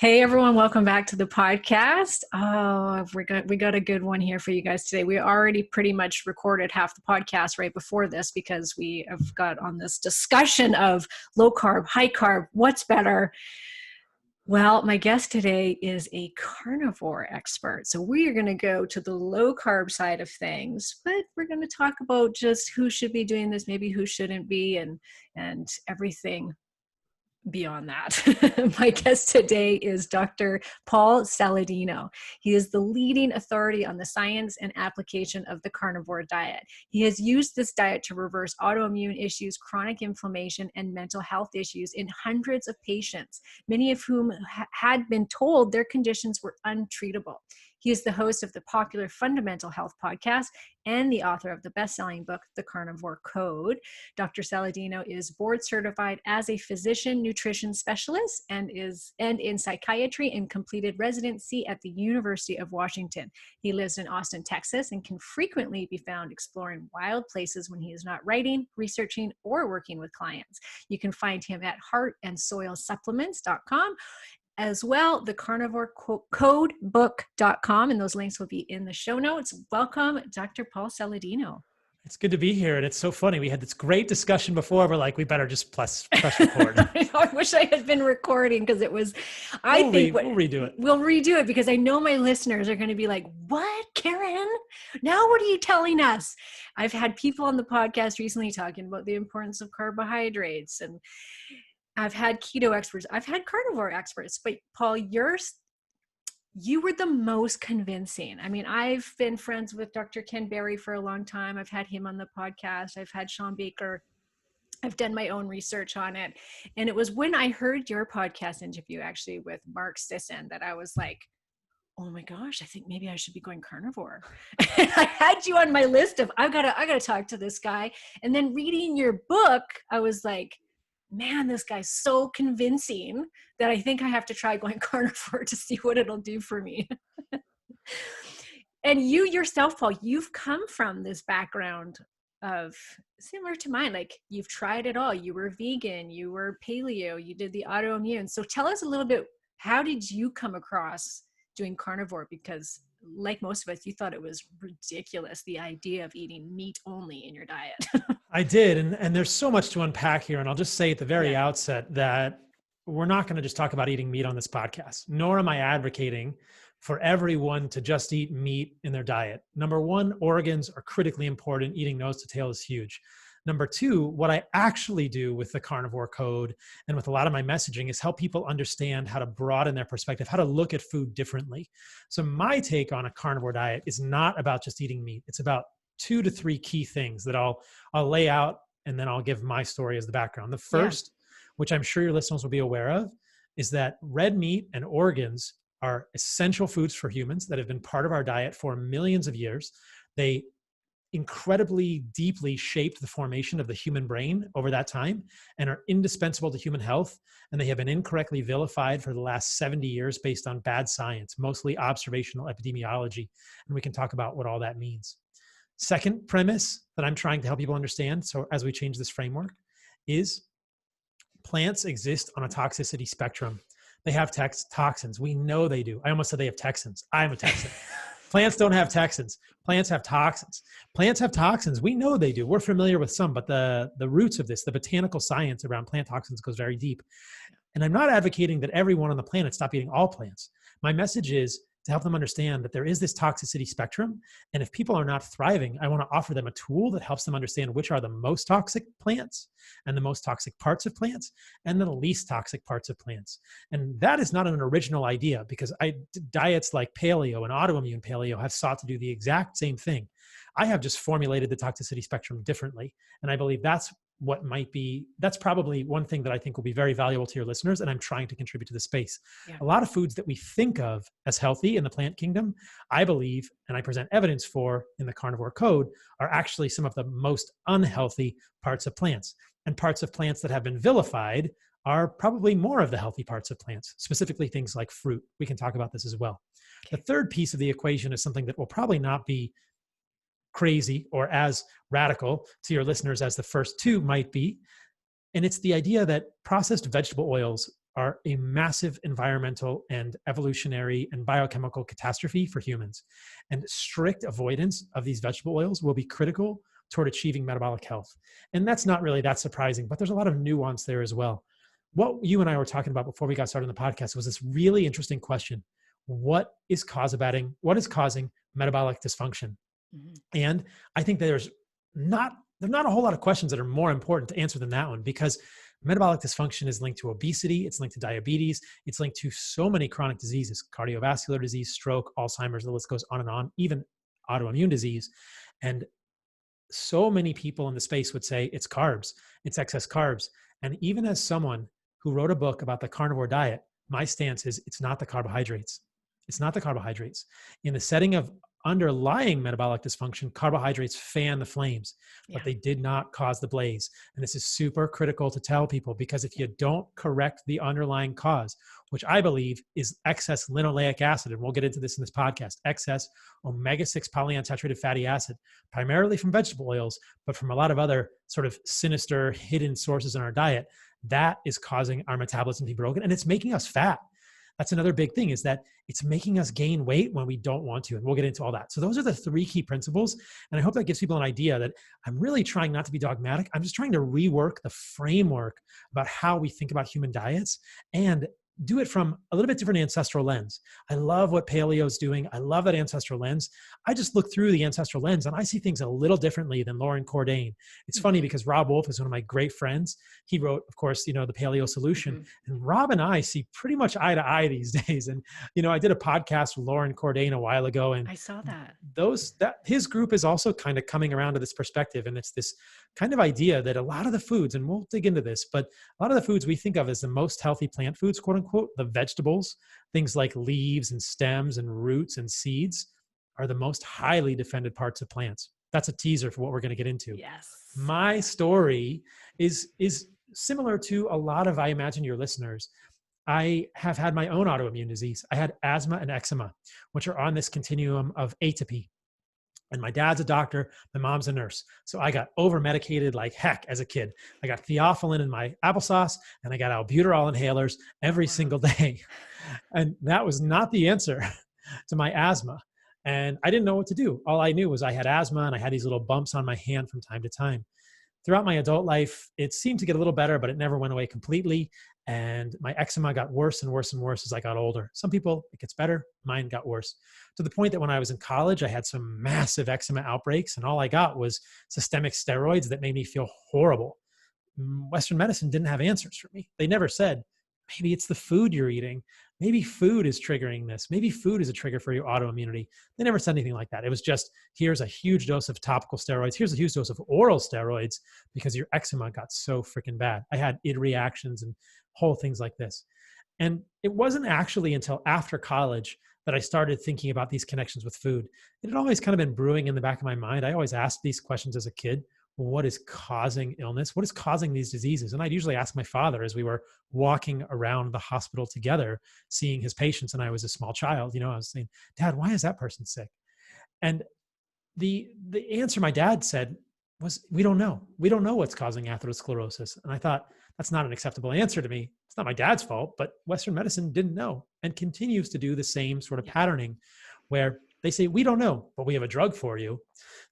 Hey everyone, welcome back to the podcast. Oh, we got a good one here for you guys today. We already pretty much recorded half the podcast right before this because we have got on this discussion of low carb, high carb, what's better. Well, my guest today is a carnivore expert. So we are going to go to the low carb side of things, but we're going to talk about just who should be doing this, maybe who shouldn't be, and everything beyond that. My guest today is Dr. Paul Saladino. He is the leading authority on the science and application of the carnivore diet. He has used this diet to reverse autoimmune issues, chronic inflammation, and mental health issues in hundreds of patients, many of whom had been told their conditions were untreatable. He is the host of the popular Fundamental Health podcast and the author of the best-selling book, The Carnivore Code. Dr. Saladino is board certified as a physician nutrition specialist and in psychiatry and completed residency at the University of Washington. He lives in Austin, Texas, and can frequently be found exploring wild places when he is not writing, researching, or working with clients. You can find him at heartandsoilsupplements.com. As well, the carnivorecodebook.com, and those links will be in the show notes. Welcome, Dr. Paul Saladino. It's good to be here. And it's so funny. We had this great discussion before. We're like, we better just press record. I wish I had been recording because it was, we'll redo it. We'll redo it because I know my listeners are going to be like, what, Karen? Now what are you telling us? I've had people on the podcast recently talking about the importance of carbohydrates, and I've had keto experts. I've had carnivore experts, but Paul, you were the most convincing. I mean, I've been friends with Dr. Ken Berry for a long time. I've had him on the podcast. I've had Sean Baker. I've done my own research on it. And it was when I heard your podcast interview actually with Mark Sisson that I was like, oh my gosh, I think maybe I should be going carnivore. And I had you on my list of, I gotta talk to this guy. And then reading your book, I was like, man, this guy's so convincing that I think I have to try going carnivore to see what it'll do for me. And you yourself, Paul, you've come from this background of similar to mine. Like, you've tried it all. You were vegan, you were paleo, you did the autoimmune. So tell us a little bit, how did you come across doing carnivore? Because like most of us, you thought it was ridiculous, the idea of eating meat only in your diet. I did. And there's so much to unpack here. And I'll just say at the very outset that we're not going to just talk about eating meat on this podcast, nor am I advocating for everyone to just eat meat in their diet. Number one, organs are critically important. Eating nose to tail is huge. Number two, what I actually do with the carnivore code and with a lot of my messaging is help people understand how to broaden their perspective, how to look at food differently. So my take on a carnivore diet is not about just eating meat. It's about 2 to 3 key things that I'll lay out, and then I'll give my story as the background. The first, which I'm sure your listeners will be aware of, is that red meat and organs are essential foods for humans that have been part of our diet for millions of years. They incredibly deeply shaped the formation of the human brain over that time and are indispensable to human health. And they have been incorrectly vilified for the last 70 years based on bad science, mostly observational epidemiology. And we can talk about what all that means. Second premise that I'm trying to help people understand, so as we change this framework, is plants exist on a toxicity spectrum. They have toxins. We know they do. I almost said they have Texans. I'm a Texan. Plants don't have Texans. Plants have toxins. Plants have toxins. We know they do. We're familiar with some, but the roots of this, the botanical science around plant toxins goes very deep. And I'm not advocating that everyone on the planet stop eating all plants. My message is to help them understand that there is this toxicity spectrum. And if people are not thriving, I want to offer them a tool that helps them understand which are the most toxic plants and the most toxic parts of plants and the least toxic parts of plants. And that is not an original idea, because diets like paleo and autoimmune paleo have sought to do the exact same thing. I have just formulated the toxicity spectrum differently. And I believe that's probably one thing that I think will be very valuable to your listeners, and I'm trying to contribute to the space. Yeah. A lot of foods that we think of as healthy in the plant kingdom, I believe, and I present evidence for in the carnivore code, are actually some of the most unhealthy parts of plants. And parts of plants that have been vilified are probably more of the healthy parts of plants, specifically things like fruit. We can talk about this as well. Okay. The third piece of the equation is something that will probably not be crazy or as radical to your listeners as the first two might be. And it's the idea that processed vegetable oils are a massive environmental and evolutionary and biochemical catastrophe for humans. And strict avoidance of these vegetable oils will be critical toward achieving metabolic health. And that's not really that surprising, but there's a lot of nuance there as well. What you and I were talking about before we got started on the podcast was this really interesting question. What is causing metabolic dysfunction? Mm-hmm. And I think there's not a whole lot of questions that are more important to answer than that one, because metabolic dysfunction is linked to obesity, it's linked to diabetes, it's linked to so many chronic diseases, cardiovascular disease, stroke, Alzheimer's, the list goes on and on, even autoimmune disease. And so many people in the space would say it's carbs, it's excess carbs. And even as someone who wrote a book about the carnivore diet, my stance is it's not the carbohydrates. It's not the carbohydrates. In the setting of underlying metabolic dysfunction, carbohydrates fan the flames, but they did not cause the blaze. And this is super critical to tell people, because if you don't correct the underlying cause, which I believe is excess linoleic acid, and we'll get into this in this podcast, excess omega-6 polyunsaturated fatty acid, primarily from vegetable oils, but from a lot of other sort of sinister hidden sources in our diet, that is causing our metabolism to be broken, and it's making us fat. That's another big thing, is that it's making us gain weight when we don't want to. And we'll get into all that. So those are the three key principles. And I hope that gives people an idea that I'm really trying not to be dogmatic. I'm just trying to rework the framework about how we think about human diets and do it from a little bit different ancestral lens. I love what paleo is doing. I love that ancestral lens. I just look through the ancestral lens and I see things a little differently than Lauren Cordain. It's funny because Rob Wolf is one of my great friends. He wrote, of course, the Paleo Solution. And Rob and I see pretty much eye to eye these days. And, I did a podcast with Lauren Cordain a while ago, and I saw that. His group is also kind of coming around to this perspective. And it's this kind of idea that a lot of the foods, and we'll dig into this, but a lot of the foods we think of as the most healthy plant foods, quote unquote, the vegetables, things like leaves and stems and roots and seeds, are the most highly defended parts of plants. That's a teaser for what we're going to get into. Yes. My story is similar to a lot of, I imagine, your listeners. I have had my own autoimmune disease. I had asthma and eczema, which are on this continuum of atopy. And my dad's a doctor, my mom's a nurse. So I got over-medicated like heck as a kid. I got theophylline in my applesauce, and I got albuterol inhalers every single day. And that was not the answer to my asthma. And I didn't know what to do. All I knew was I had asthma, and I had these little bumps on my hand from time to time. Throughout my adult life, it seemed to get a little better, but it never went away completely. And my eczema got worse and worse and worse as I got older. Some people, it gets better. Mine got worse, to the point that when I was in college, I had some massive eczema outbreaks, and all I got was systemic steroids that made me feel horrible. Western medicine didn't have answers for me. They never said, maybe it's the food you're eating. Maybe food is triggering this. Maybe food is a trigger for your autoimmunity. They never said anything like that. It was just, here's a huge dose of topical steroids. Here's a huge dose of oral steroids because your eczema got so freaking bad. I had id reactions and whole things like this. And it wasn't actually until after college that I started thinking about these connections with food. It had always kind of been brewing in the back of my mind. I always asked these questions as a kid. What is causing illness? What is causing these diseases? And I'd usually ask my father as we were walking around the hospital together, seeing his patients, and I was a small child, I was saying, Dad, why is that person sick? And the answer my dad said was, we don't know. We don't know what's causing atherosclerosis. And I thought, that's not an acceptable answer to me. It's not my dad's fault, but Western medicine didn't know and continues to do the same sort of patterning where they say, we don't know, but we have a drug for you.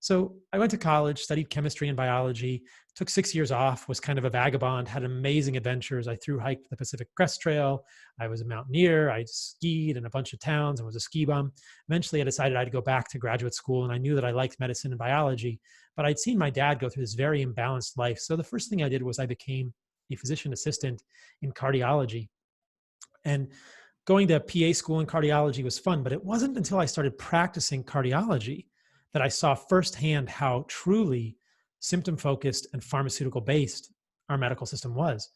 So I went to college, studied chemistry and biology, took 6 years off, was kind of a vagabond, had amazing adventures. I hiked the Pacific Crest Trail. I was a mountaineer. I skied in a bunch of towns and was a ski bum. Eventually I decided I'd go back to graduate school, and I knew that I liked medicine and biology, but I'd seen my dad go through this very imbalanced life. So the first thing I did was I became a physician assistant in cardiology. And going to PA school in cardiology was fun, but it wasn't until I started practicing cardiology that I saw firsthand how truly symptom-focused and pharmaceutical-based our medical system was.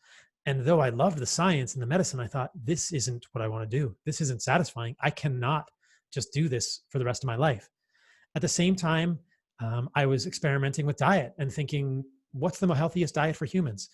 And though I loved the science and the medicine, I thought, this isn't what I want to do. This isn't satisfying. I cannot just do this for the rest of my life. At the same time, I was experimenting with diet and thinking, what's the healthiest diet for humans?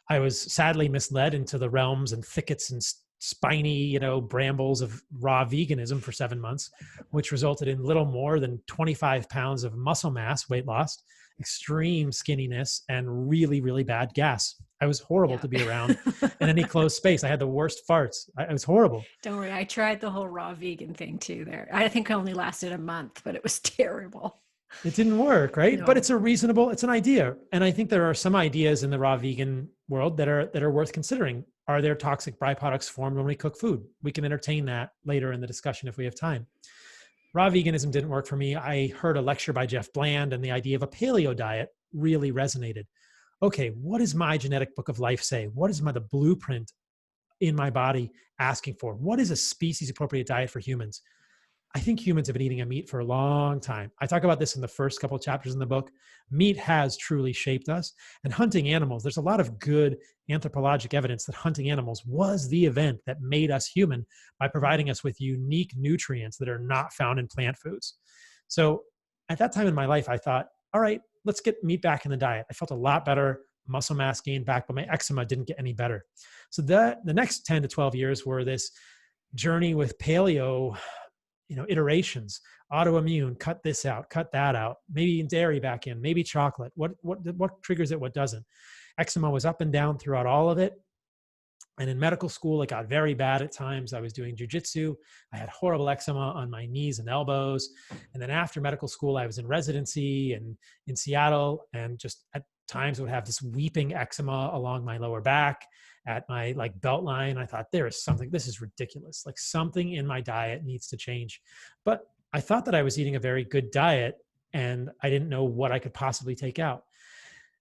I was sadly misled into the realms and thickets and spiny, brambles of raw veganism for 7 months, which resulted in little more than 25 pounds of muscle mass weight loss extreme skinniness and really, really bad gas. I was horrible to be around in any closed space. I had the worst farts. It was horrible. Don't worry. I tried the whole raw vegan thing too there. I think I only lasted a month, but it was terrible. It didn't work, right? No. But it's an idea. And I think there are some ideas in the raw vegan world that are worth considering. Are there toxic byproducts formed when we cook food? We can entertain that later in the discussion if we have time. Raw veganism didn't work for me. I heard a lecture by Jeff Bland, and the idea of a paleo diet really resonated. Okay, what does my genetic book of life say? What is the blueprint in my body asking for? What is a species appropriate diet for humans? I think humans have been eating a meat for a long time. I talk about this in the first couple of chapters in the book. Meat has truly shaped us. And hunting animals, there's a lot of good anthropologic evidence that hunting animals was the event that made us human by providing us with unique nutrients that are not found in plant foods. So at that time in my life, I thought, all right, let's get meat back in the diet. I felt a lot better, muscle mass gained back, but my eczema didn't get any better. So the next 10 to 12 years were this journey with paleo, iterations, autoimmune, cut this out, cut that out, maybe dairy back in, maybe chocolate. What triggers it? What doesn't? Eczema was up and down throughout all of it. And in medical school, it got very bad at times. I was doing jujitsu. I had horrible eczema on my knees and elbows. And then after medical school, I was in residency and in Seattle, and just at times would have this weeping eczema along my lower back at my belt line. I thought, this is ridiculous. Something in my diet needs to change. But I thought that I was eating a very good diet, and I didn't know what I could possibly take out.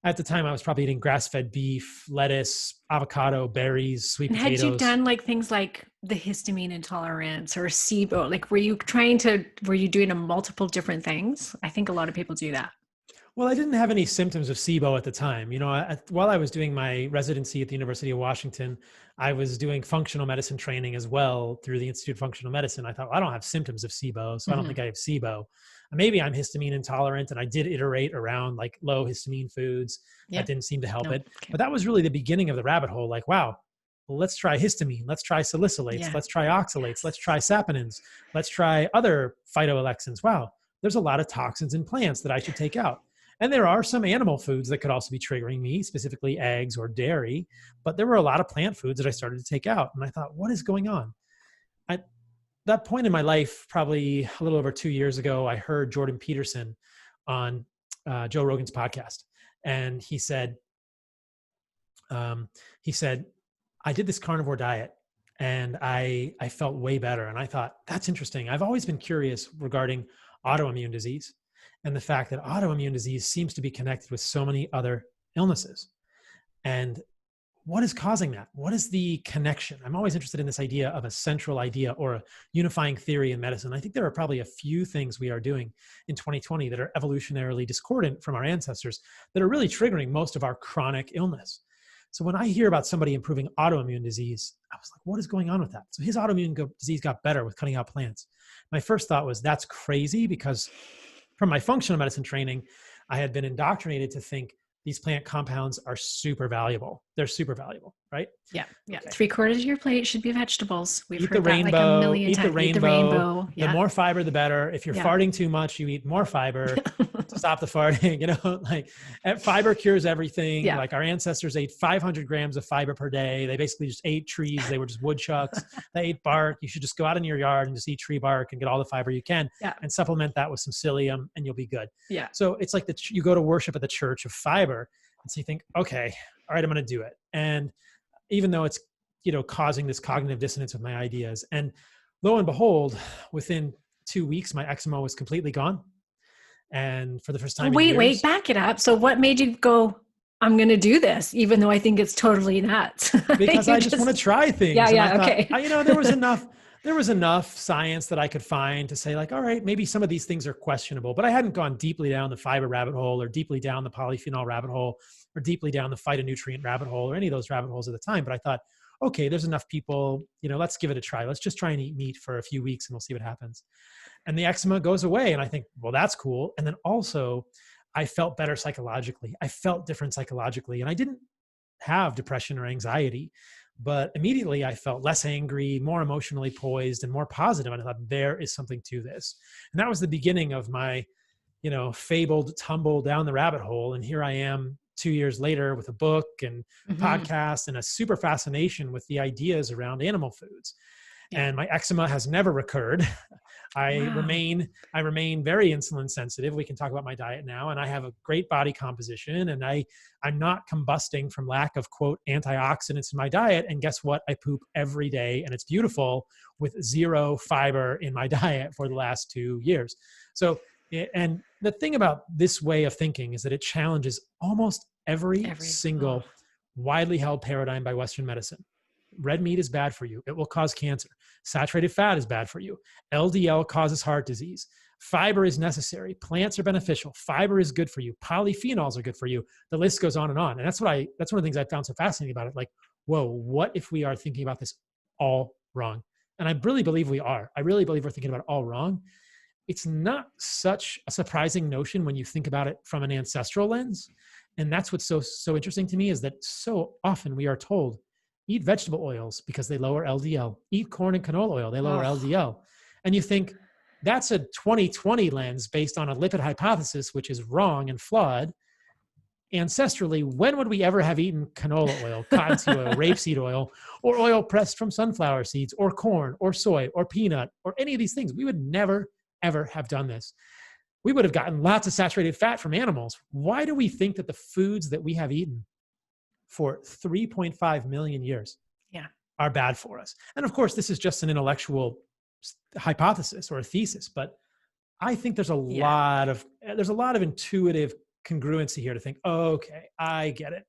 At the time, I was probably eating grass-fed beef, lettuce, avocado, berries, sweet potatoes. Had you done things like the histamine intolerance or SIBO? Were you doing multiple different things? I think a lot of people do that. Well, I didn't have any symptoms of SIBO at the time. While I was doing my residency at the University of Washington, I was doing functional medicine training as well through the Institute of Functional Medicine. I thought, I don't have symptoms of SIBO, so I don't think I have SIBO. Maybe I'm histamine intolerant, and I did iterate around low histamine foods. That didn't seem to help it. Okay. But that was really the beginning of the rabbit hole. Wow, well, let's try histamine. Let's try salicylates. Let's try oxalates. Let's try saponins. Let's try other phytoalexins. Wow, there's a lot of toxins in plants that I should take out. And there are some animal foods that could also be triggering me, specifically eggs or dairy. But there were a lot of plant foods that I started to take out. And I thought, what is going on? At that point in my life, probably a little over 2 years ago, I heard Jordan Peterson on Joe Rogan's podcast. And he said, I did this carnivore diet and I felt way better. And I thought, that's interesting. I've always been curious regarding autoimmune disease, and the fact that autoimmune disease seems to be connected with so many other illnesses. And what is causing that? What is the connection? I'm always interested in this idea of a central idea or a unifying theory in medicine. I think there are probably a few things we are doing in 2020 that are evolutionarily discordant from our ancestors that are really triggering most of our chronic illness. So when I hear about somebody improving autoimmune disease, I was like, what is going on with that? So his autoimmune disease got better with cutting out plants. My first thought was, that's crazy, because from my functional medicine training, I had been indoctrinated to think these plant compounds are super valuable. They're super valuable, right? Yeah. Okay. 3/4 of your plate should be vegetables. We've heard the rainbow, that a million times. Eat the rainbow. Yeah. The more fiber, the better. If you're farting too much, you eat more fiber to stop the farting. Fiber cures everything. Yeah. Our ancestors ate 500 grams of fiber per day. They basically just ate trees. They were just woodchucks. They ate bark. You should just go out in your yard and just eat tree bark and get all the fiber you can, and supplement that with some psyllium, and you'll be good. Yeah. So it's like you go to worship at the church of fiber, and so you think, okay, all right, I'm going to do it. And even though it's, causing this cognitive dissonance with my ideas, and lo and behold, within 2 weeks, my eczema was completely gone. And for the first time in years. Wait, back it up. So what made you go, I'm going to do this, even though I think it's totally nuts? Because I just want to try things. Yeah, okay. There was enough science that I could find to say, all right, maybe some of these things are questionable, but I hadn't gone deeply down the fiber rabbit hole, or deeply down the polyphenol rabbit hole, or deeply down the phytonutrient rabbit hole, or any of those rabbit holes at the time. But I thought, okay, there's enough people, let's give it a try. Let's just try and eat meat for a few weeks and we'll see what happens. And the eczema goes away. And I think, well, that's cool. And then also I felt better psychologically. I felt different psychologically, and I didn't have depression or anxiety. But immediately I felt less angry, more emotionally poised, and more positive. And I thought, there is something to this. And that was the beginning of my fabled tumble down the rabbit hole. And here I am 2 years later with a book and podcast and a super fascination with the ideas around animal foods. Yeah. And my eczema has never recurred. I remain very insulin sensitive. We can talk about my diet now. And I have a great body composition, and I'm not combusting from lack of, quote, antioxidants in my diet. And guess what? I poop every day, and it's beautiful, with 0 fiber in my diet for the last 2 years. So, and the thing about this way of thinking is that it challenges almost every single widely held paradigm by Western medicine. Red meat is bad for you. It will cause cancer. Saturated fat is bad for you. LDL causes heart disease. Fiber is necessary. Plants are beneficial. Fiber is good for you. Polyphenols are good for you. The list goes on and on. And that's one of the things I found so fascinating about it. Like, whoa, what if we are thinking about this all wrong? And I really believe we are. I really believe we're thinking about it all wrong. It's not such a surprising notion when you think about it from an ancestral lens. And that's what's so interesting to me, is that so often we are told, eat vegetable oils because they lower LDL. Eat corn and canola oil, they lower LDL. And you think that's a 2020 lens based on a lipid hypothesis, which is wrong and flawed. Ancestrally, when would we ever have eaten canola oil, cottonseed oil, rapeseed oil, or oil pressed from sunflower seeds, or corn, or soy, or peanut, or any of these things? We would never, ever have done this. We would have gotten lots of saturated fat from animals. Why do we think that the foods that we have eaten for 3.5 million years are bad for us? And of course, this is just an intellectual hypothesis or a thesis, but I think there's a lot of intuitive congruency here to think, oh, okay, I get it.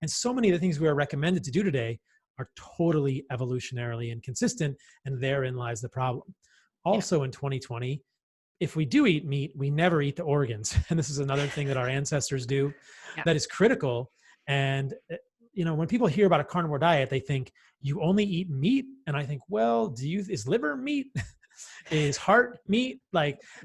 And so many of the things we are recommended to do today are totally evolutionarily inconsistent, and therein lies the problem. Also in 2020, if we do eat meat, we never eat the organs. And this is another thing that our ancestors do that is critical. And, when people hear about a carnivore diet, they think you only eat meat. And I think, well, is liver meat? Is heart meat?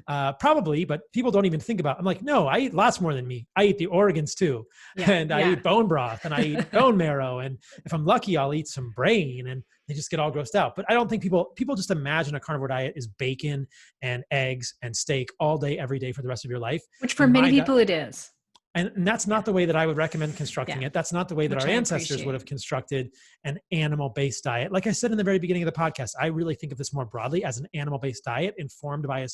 Probably, but people don't even think about it. I'm like, no, I eat lots more than meat. I eat the organs too. And I eat bone broth, and I eat bone marrow. And if I'm lucky, I'll eat some brain, and they just get all grossed out. But I don't think people just imagine a carnivore diet is bacon and eggs and steak all day, every day for the rest of your life. Which for many people it is. And that's not the way that I would recommend constructing it. That's not the way that our ancestors would have constructed an animal-based diet. Like I said in the very beginning of the podcast, I really think of this more broadly as an animal-based diet informed by a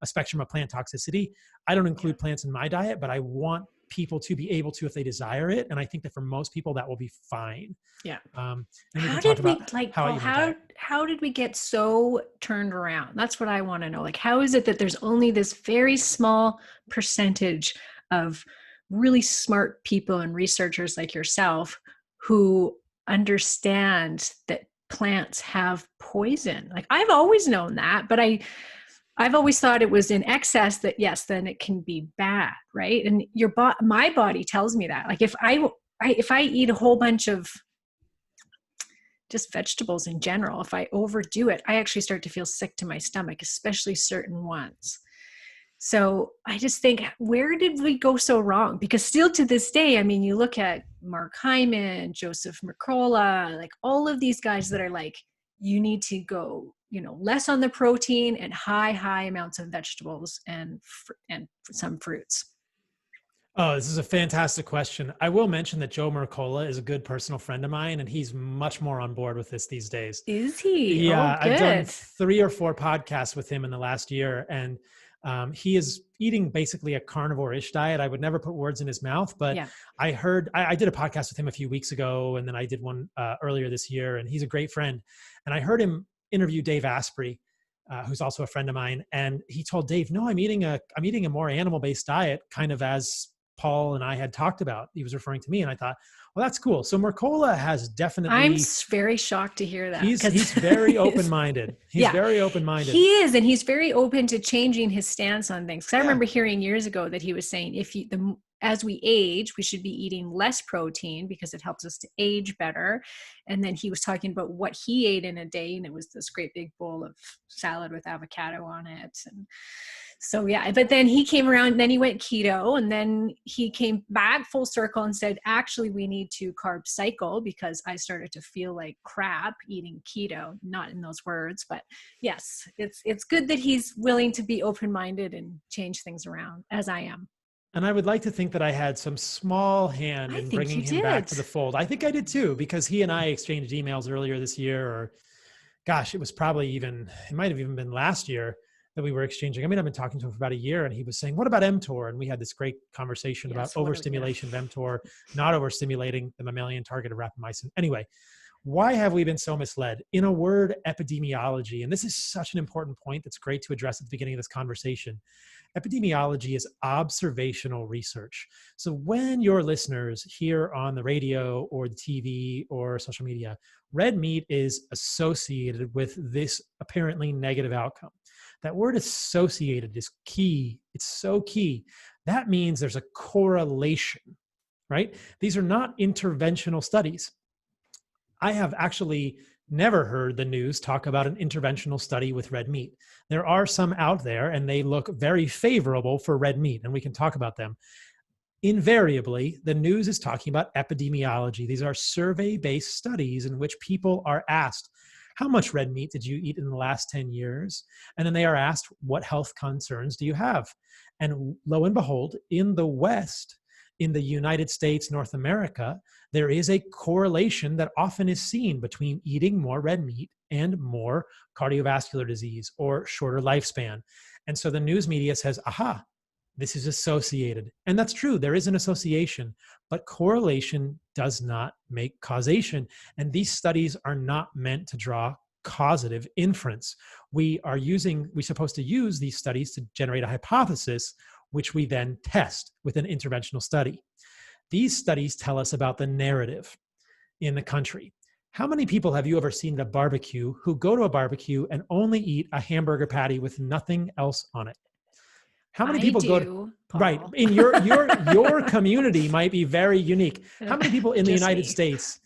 spectrum of plant toxicity. I don't include plants in my diet, but I want people to be able to if they desire it. And I think that for most people, that will be fine. Yeah. How did we get so turned around? That's what I want to know. How is it that there's only this very small percentage of really smart people and researchers like yourself who understand that plants have poison? I've always known that, but I've always thought it was in excess that then it can be bad, right? And my body tells me that. If I eat a whole bunch of just vegetables in general, if I overdo it, I actually start to feel sick to my stomach, especially certain ones. So I just think, where did we go so wrong? Because still to this day, you look at Mark Hyman, Joseph Mercola, all of these guys that are you need to go, less on the protein and high amounts of vegetables and some fruits. Oh, this is a fantastic question. I will mention that Joe Mercola is a good personal friend of mine, and he's much more on board with this these days. Is he? Yeah, oh, good. I've done 3 or 4 podcasts with him in the last year, and he is eating basically a carnivore-ish diet. I would never put words in his mouth, but I did a podcast with him a few weeks ago, and then I did one earlier this year, and he's a great friend. And I heard him interview Dave Asprey, who's also a friend of mine. And he told Dave, no, I'm eating a more animal-based diet, kind of as Paul and I had talked about. He was referring to me, and I thought, well, that's cool. So Mercola has definitely... I'm very shocked to hear that. He's very open-minded. He's very open-minded. He is, and he's very open to changing his stance on things. Because I remember hearing years ago that he was saying, as we age, we should be eating less protein because it helps us to age better. And then he was talking about what he ate in a day, and it was this great big bowl of salad with avocado on it. And so, yeah, but then he came around and then he went keto, and then he came back full circle and said, actually, we need to carb cycle because I started to feel like crap eating keto, not in those words, but yes, it's good that he's willing to be open-minded and change things around, as I am. And I would like to think that I had some small hand in bringing him back to the fold. I think I did too, because he and I exchanged emails earlier this year, or gosh, it was probably it might have even been last year that we were exchanging. I mean, I've been talking to him for about a year, and he was saying, what about mTOR? And we had this great conversation about overstimulation of mTOR, not overstimulating the mammalian target of rapamycin. Anyway, why have we been so misled? In a word, epidemiology. And this is such an important point that's great to address at the beginning of this conversation. Epidemiology is observational research. So when your listeners hear on the radio or the TV or social media, red meat is associated with this apparently negative outcome. That word associated is key. It's so key. That means there's a correlation, right? These are not interventional studies. I have actually never heard the news talk about an interventional study with red meat. There are some out there, and they look very favorable for red meat, and we can talk about them. Invariably, the news is talking about epidemiology. These are survey-based studies in which people are asked, how much red meat did you eat in the last 10 years? And then they are asked, what health concerns do you have? And lo and behold, in the West, in the United States, North America, there is a correlation that often is seen between eating more red meat and more cardiovascular disease or shorter lifespan. And so the news media says, aha, this is associated. And that's true. There is an association, but correlation does not make causation. And these studies are not meant to draw causative inference. We're supposed to use these studies to generate a hypothesis, which we then test with an interventional study. These studies tell us about the narrative in the country. How many people have you ever seen at a barbecue who go to a barbecue and only eat a hamburger patty with nothing else on it? How many people go to, Paul. Right, in your community might be very unique. How many people in the United States,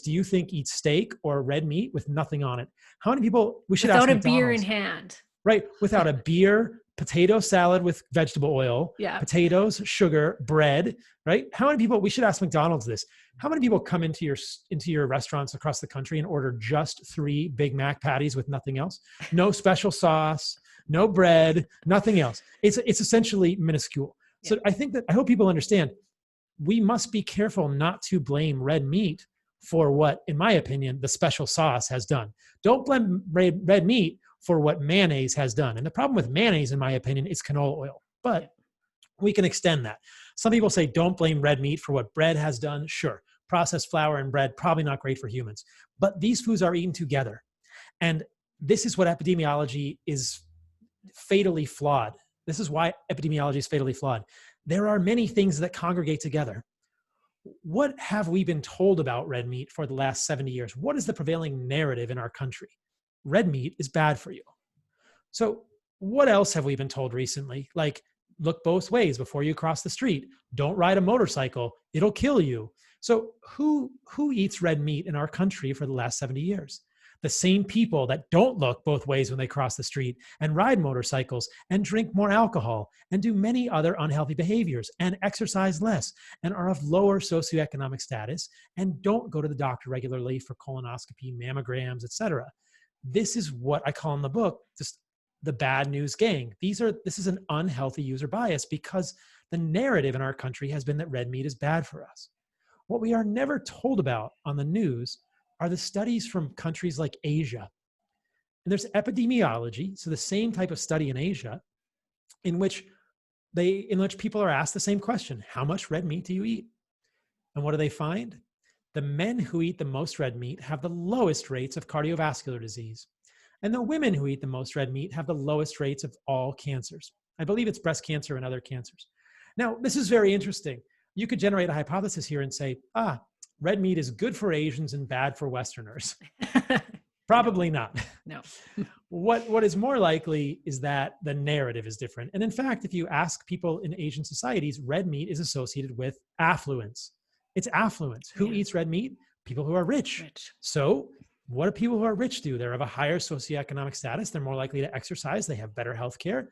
do you think eat steak or red meat with nothing on it? How many people, we should ask McDonald's. Without a beer in hand. Right, without a beer, potato salad with vegetable oil, potatoes, sugar, bread, right? How many people, we should ask McDonald's this, how many people come into your restaurants across the country and order just 3 Big Mac patties with nothing else? No special sauce, no bread, nothing else. It's essentially minuscule. So I hope people understand, we must be careful not to blame red meat for what, in my opinion, the special sauce has done. Don't blame red meat for what mayonnaise has done. And the problem with mayonnaise, in my opinion, is canola oil. But we can extend that. Some people say, don't blame red meat for what bread has done. Sure, processed flour and bread, probably not great for humans. But these foods are eaten together. And this is what epidemiology is fatally flawed. This is why epidemiology is fatally flawed. There are many things that congregate together. What have we been told about red meat for the last 70 years? What is the prevailing narrative in our country? Red meat is bad for you. So what else have we been told recently? Like, look both ways before you cross the street. Don't ride a motorcycle. It'll kill you. So who eats red meat in our country for the last 70 years? The same people that don't look both ways when they cross the street and ride motorcycles and drink more alcohol and do many other unhealthy behaviors and exercise less and are of lower socioeconomic status and don't go to the doctor regularly for colonoscopy, mammograms, etc. This is what I call in the book just the bad news gang. This is an unhealthy user bias because the narrative in our country has been that red meat is bad for us. What we are never told about on the news are the studies from countries like Asia. And there's epidemiology, so the same type of study in Asia, in which people are asked the same question: how much red meat do you eat? And what do they find? The men who eat the most red meat have the lowest rates of cardiovascular disease. And the women who eat the most red meat have the lowest rates of all cancers. I believe it's breast cancer and other cancers. Now, this is very interesting. You could generate a hypothesis here and say, red meat is good for Asians and bad for Westerners. Probably not. No. what is more likely is that the narrative is different. And in fact, if you ask people in Asian societies, red meat is associated with affluence. It's affluence. Who eats red meat? People who are rich. So what do people who are rich do? They're of a higher socioeconomic status. They're more likely to exercise. They have better health care.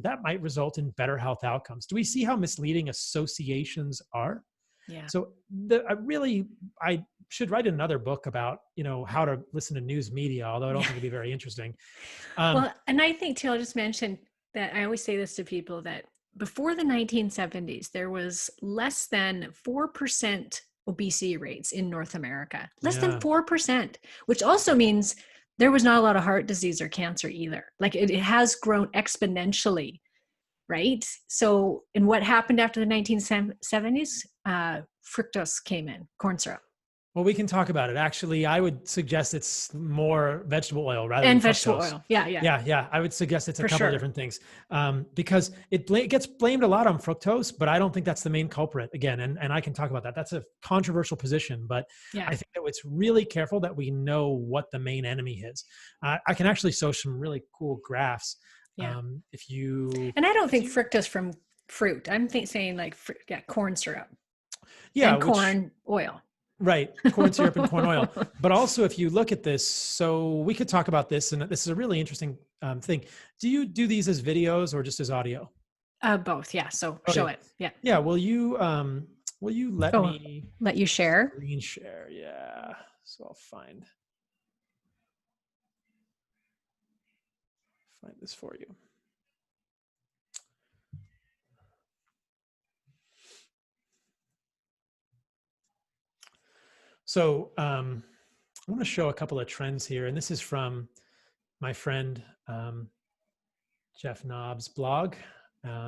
That might result in better health outcomes. Do we see how misleading associations are? Yeah. So I should write another book about, how to listen to news media, although I don't think it'd be very interesting. Well, and I think too, I'll just mention that I always say this to people, that before the 1970s, there was less than 4% obesity rates in North America, less than 4%, which also means there was not a lot of heart disease or cancer either. Like it has grown exponentially, right? So, and what happened after the 1970s? Fructose came in, corn syrup. Well, we can talk about it. Actually, I would suggest it's more vegetable oil rather than vegetable fructose. oil. Yeah. I would suggest it's a couple of different things, because it gets blamed a lot on fructose, but I don't think that's the main culprit. Again, and I can talk about that. That's a controversial position, but I think that it's really careful that we know what the main enemy is. I can actually show some really cool graphs. And I don't think fructose from fruit. I'm saying like corn syrup. Yeah, and corn oil. Right. Corn syrup and corn oil. But also if you look at this, so we could talk about this, and this is a really interesting thing. Do you do these as videos or just as audio? Both. Yeah. So show it. Yeah. Yeah. Will you let me let you share? Screen share. Yeah. So I'll find this for you. So I want to show a couple of trends here, and this is from my friend Jeff Knob's blog.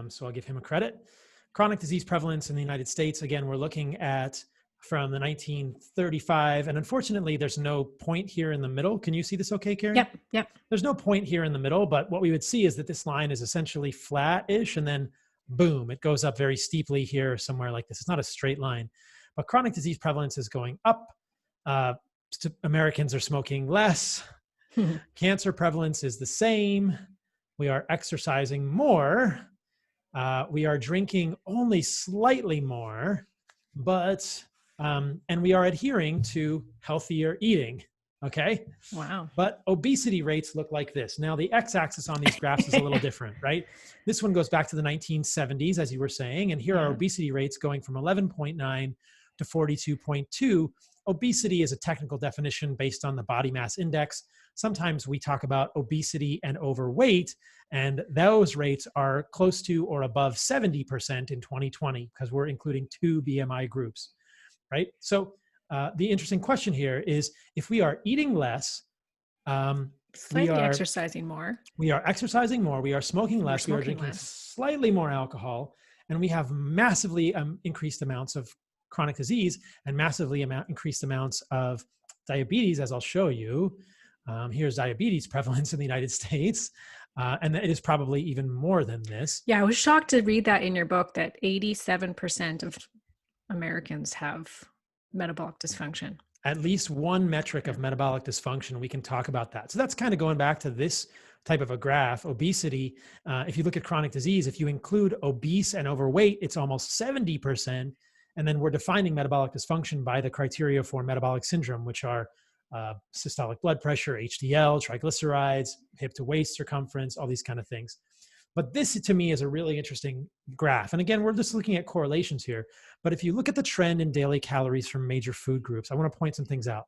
So I'll give him a credit. Chronic disease prevalence in the United States. Again, we're looking at from the 1935, and unfortunately, there's no point here in the middle. Can you see this okay, Karen? Yep. There's no point here in the middle, but what we would see is that this line is essentially flat-ish, and then boom, it goes up very steeply here somewhere like this. It's not a straight line. But chronic disease prevalence is going up. Americans are smoking less. Cancer prevalence is the same. We are exercising more. We are drinking only slightly more, but and we are adhering to healthier eating. Okay. Wow. But obesity rates look like this. Now the x-axis on these graphs is a little different, right? This one goes back to the 1970s, as you were saying, and here are obesity rates going from 11.9 to 42.2. Obesity is a technical definition based on the body mass index. Sometimes we talk about obesity and overweight, and those rates are close to or above 70% in 2020 because we're including 2 BMI groups, right? So the interesting question here is if we are eating less, we are exercising more. We are exercising more. We are smoking less. We are drinking slightly more alcohol, and we have massively increased amounts of chronic disease and massively increased amounts of diabetes, as I'll show you. Here's diabetes prevalence in the United States, and it is probably even more than this. Yeah, I was shocked to read that in your book that 87% of Americans have metabolic dysfunction. At least one metric of metabolic dysfunction, we can talk about that. So that's kind of going back to this type of a graph. Obesity, if you look at chronic disease, if you include obese and overweight, it's almost 70%. And then we're defining metabolic dysfunction by the criteria for metabolic syndrome, which are systolic blood pressure, HDL, triglycerides, hip to waist circumference, all these kind of things. But this to me is a really interesting graph. And again, we're just looking at correlations here. But if you look at the trend in daily calories from major food groups, I want to point some things out.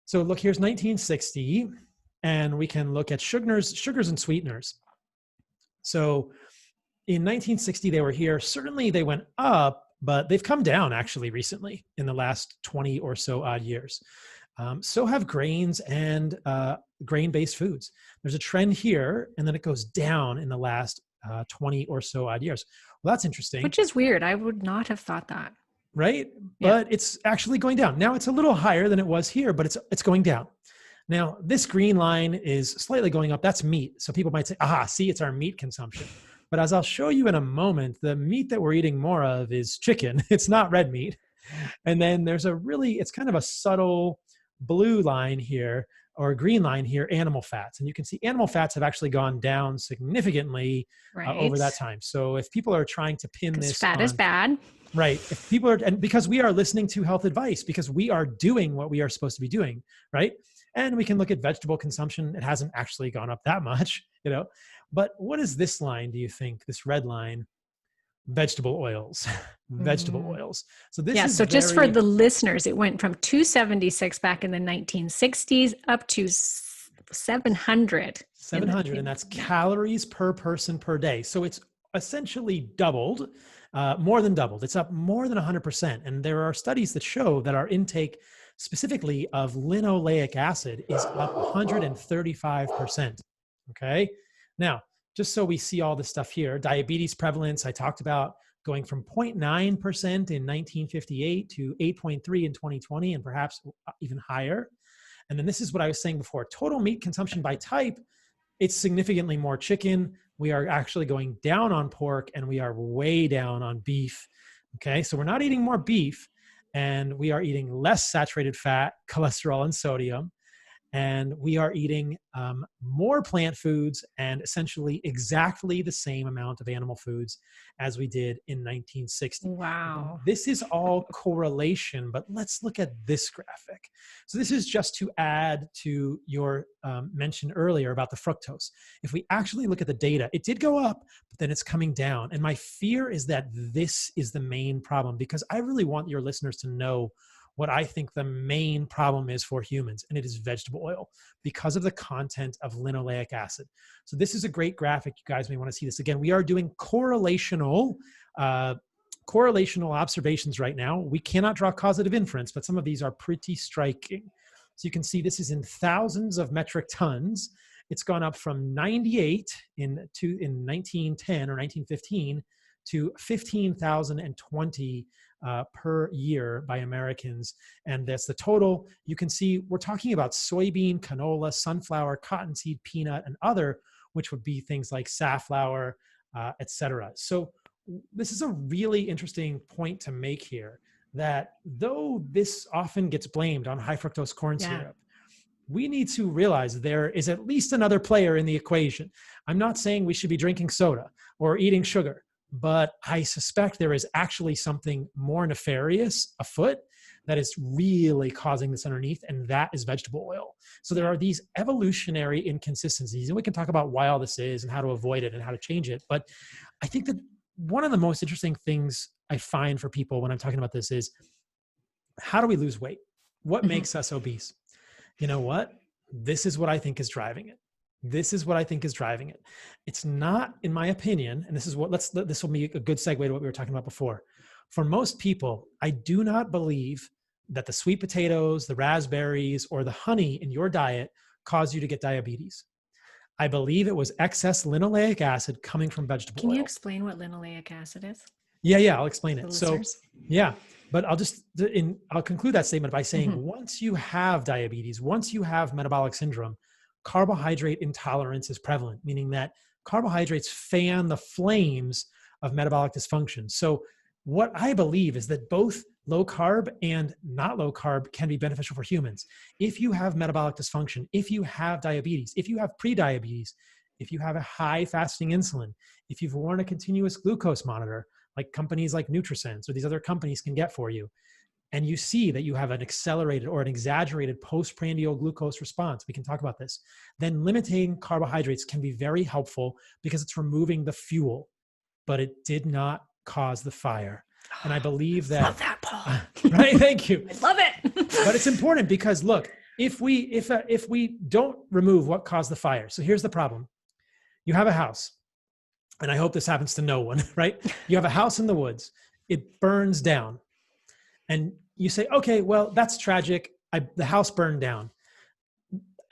So look, here's 1960, and we can look at sugars and sweeteners. So in 1960, they were here. Certainly they went up, but they've come down actually recently in the last 20 or so odd years. So have grains and grain-based foods. There's a trend here, and then it goes down in the last 20 or so odd years. Well, that's interesting. Which is weird. I would not have thought that. Right? Yeah. But it's actually going down. Now it's a little higher than it was here, but it's going down. Now, this green line is slightly going up. That's meat. So people might say, aha, see, it's our meat consumption. But as I'll show you in a moment, the meat that we're eating more of is chicken. It's not red meat. And then there's it's kind of a subtle blue line here or green line here, animal fats. And you can see animal fats have actually gone down significantly over that time. So if people are trying to pin this fat is bad. Right. If people are, and because we are listening to health advice, because we are doing what we are supposed to be doing, right? And we can look at vegetable consumption. It hasn't actually gone up that much, But what is this line, do you think, this red line? Vegetable oils, vegetable oils. So this is just for the listeners, it went from 276 back in the 1960s up to 700. 700, and that's calories per person per day. So it's essentially doubled, more than doubled. It's up more than 100%. And there are studies that show that our intake specifically of linoleic acid is up 135%. Okay. Now, just so we see all this stuff here, diabetes prevalence, I talked about going from 0.9% in 1958 to 8.3 in 2020, and perhaps even higher. And then this is what I was saying before, total meat consumption by type, it's significantly more chicken. We are actually going down on pork, and we are way down on beef. Okay, so we're not eating more beef, and we are eating less saturated fat, cholesterol, and sodium. And we are eating more plant foods and essentially exactly the same amount of animal foods as we did in 1960. Wow. This is all correlation, but let's look at this graphic. So this is just to add to your mention earlier about the fructose. If we actually look at the data, it did go up, but then it's coming down. And my fear is that this is the main problem, because I really want your listeners to know what I think the main problem is for humans, and it is vegetable oil because of the content of linoleic acid. So this is a great graphic. You guys may want to see this again. We are doing correlational observations right now. We cannot draw causative inference, but some of these are pretty striking. So you can see this is in thousands of metric tons. It's gone up from 98 in 1910 or 1915 to 15,020 per year by Americans. And that's the total. You can see we're talking about soybean, canola, sunflower, cottonseed, peanut, and other, which would be things like safflower, etc. So this is a really interesting point to make here, that though this often gets blamed on high fructose corn syrup, we need to realize there is at least another player in the equation. I'm not saying we should be drinking soda or eating sugar, but I suspect there is actually something more nefarious afoot that is really causing this underneath, and that is vegetable oil. So there are these evolutionary inconsistencies, and we can talk about why all this is and how to avoid it and how to change it. But I think that one of the most interesting things I find for people when I'm talking about this is, how do we lose weight? What makes us obese? You know what? This is what I think is driving it. This is what I think is driving it. It's not, in my opinion, and this will be a good segue to what we were talking about before. For most people, I do not believe that the sweet potatoes, the raspberries, or the honey in your diet cause you to get diabetes. I believe it was excess linoleic acid coming from vegetable oil. Can you explain what linoleic acid is? Yeah, I'll explain it. So, but I'll conclude that statement by saying, once you have diabetes, once you have metabolic syndrome, carbohydrate intolerance is prevalent, meaning that carbohydrates fan the flames of metabolic dysfunction. So what I believe is that both low carb and not low carb can be beneficial for humans. If you have metabolic dysfunction, if you have diabetes, if you have prediabetes, if you have a high fasting insulin, if you've worn a continuous glucose monitor, like companies like Nutrisense or these other companies can get for you, and you see that you have an accelerated or an exaggerated postprandial glucose response, we can talk about this, then limiting carbohydrates can be very helpful because it's removing the fuel, but it did not cause the fire. And I believe that— Love that, Paul. Right, thank you. I love it. But it's important because look, if we don't remove what caused the fire, so here's the problem. You have a house, and I hope this happens to no one, right? You have a house in the woods, it burns down. And you say, okay, well, that's tragic. The house burned down.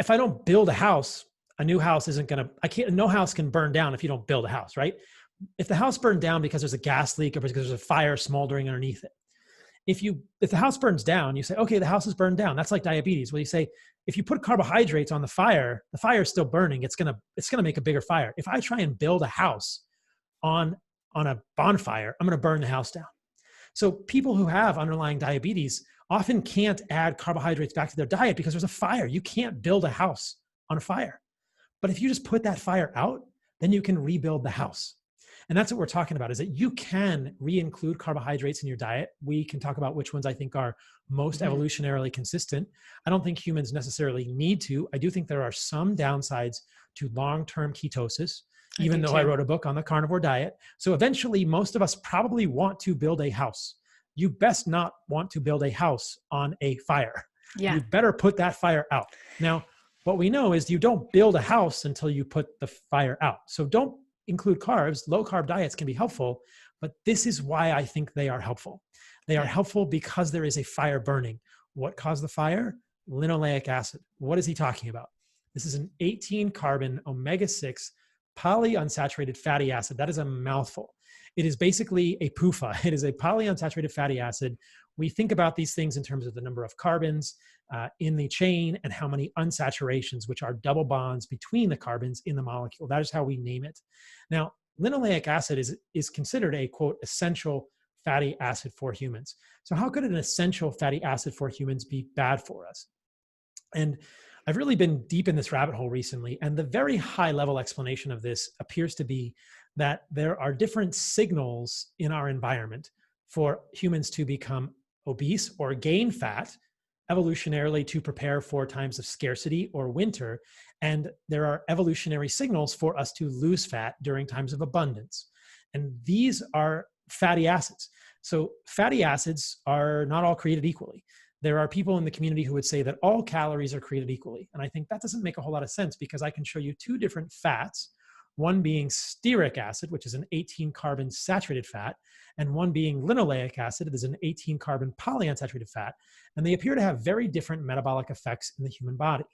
If I don't build a house, a new house no house can burn down if you don't build a house, right? If the house burned down because there's a gas leak or because there's a fire smoldering underneath it, if the house burns down, you say, okay, the house is burned down. That's like diabetes. Well, you say, if you put carbohydrates on the fire is still burning. It's going to make a bigger fire. If I try and build a house on a bonfire, I'm going to burn the house down. So people who have underlying diabetes often can't add carbohydrates back to their diet because there's a fire. You can't build a house on a fire. But if you just put that fire out, then you can rebuild the house. And that's what we're talking about, is that you can re-include carbohydrates in your diet. We can talk about which ones I think are most evolutionarily consistent. I don't think humans necessarily need to. I do think there are some downsides to long-term ketosis, even though I wrote a book on the carnivore diet. So eventually, most of us probably want to build a house. You best not want to build a house on a fire. Yeah. You better put that fire out. Now, what we know is you don't build a house until you put the fire out. So don't include carbs. Low carb diets can be helpful, but this is why I think they are helpful. They are helpful because there is a fire burning. What caused the fire? Linoleic acid. What is he talking about? This is an 18 carbon omega-6 polyunsaturated fatty acid. That is a mouthful. It is basically a PUFA. It is a polyunsaturated fatty acid. We think about these things in terms of the number of carbons in the chain and how many unsaturations, which are double bonds between the carbons in the molecule. That is how we name it. Now, linoleic acid is considered a, quote, essential fatty acid for humans. So how could an essential fatty acid for humans be bad for us? And I've really been deep in this rabbit hole recently, and the very high level explanation of this appears to be that there are different signals in our environment for humans to become obese or gain fat evolutionarily to prepare for times of scarcity or winter. And there are evolutionary signals for us to lose fat during times of abundance. And these are fatty acids. So fatty acids are not all created equally. There are people in the community who would say that all calories are created equally. And I think that doesn't make a whole lot of sense, because I can show you two different fats, one being stearic acid, which is an 18 carbon saturated fat, and one being linoleic acid, that is an 18 carbon polyunsaturated fat. And they appear to have very different metabolic effects in the human body.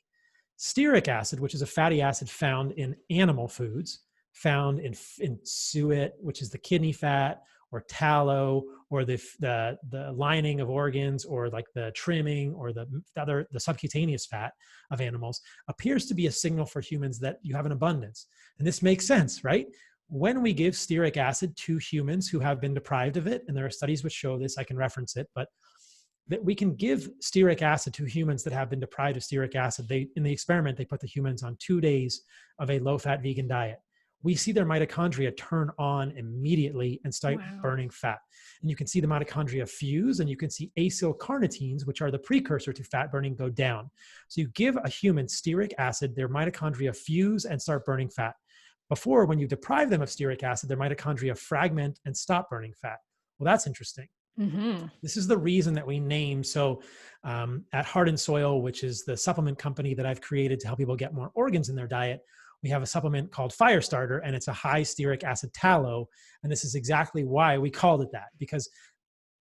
Stearic acid, which is a fatty acid found in animal foods, found in suet, which is the kidney fat, or tallow, or the lining of organs, or like the trimming, or the subcutaneous fat of animals, appears to be a signal for humans that you have an abundance. And this makes sense, right? When we give stearic acid to humans who have been deprived of it, and there are studies which show this, I can reference it, but that we can give stearic acid to humans that have been deprived of stearic acid. In the experiment, they put the humans on 2 days of a low-fat vegan diet. We see their mitochondria turn on immediately and start burning fat. And you can see the mitochondria fuse, and you can see acylcarnitines, which are the precursor to fat burning, go down. So you give a human stearic acid, their mitochondria fuse and start burning fat. Before, when you deprive them of stearic acid, their mitochondria fragment and stop burning fat. Well, that's interesting. Mm-hmm. This is the reason that we name, so at Heart and Soil, which is the supplement company that I've created to help people get more organs in their diet, we have a supplement called Firestarter, and it's a high stearic acid tallow. And this is exactly why we called it that, because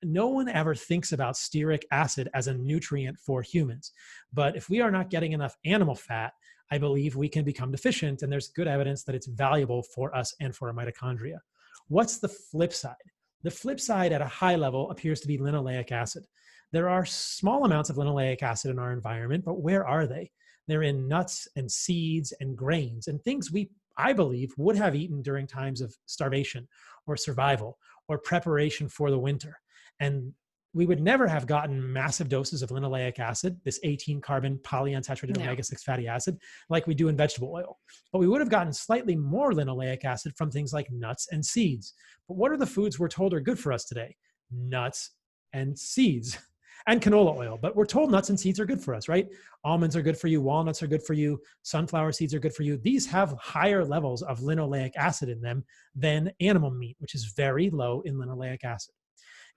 no one ever thinks about stearic acid as a nutrient for humans. But if we are not getting enough animal fat, I believe we can become deficient, and there's good evidence that it's valuable for us and for our mitochondria. What's the flip side? The flip side at a high level appears to be linoleic acid. There are small amounts of linoleic acid in our environment, but where are they? They're in nuts and seeds and grains and things I believe, would have eaten during times of starvation or survival or preparation for the winter. And we would never have gotten massive doses of linoleic acid, this 18 carbon polyunsaturated omega-6 fatty acid, like we do in vegetable oil. But we would have gotten slightly more linoleic acid from things like nuts and seeds. But what are the foods we're told are good for us today? Nuts and seeds. And canola oil, but we're told nuts and seeds are good for us, right? Almonds are good for you. Walnuts are good for you. Sunflower seeds are good for you. These have higher levels of linoleic acid in them than animal meat, which is very low in linoleic acid.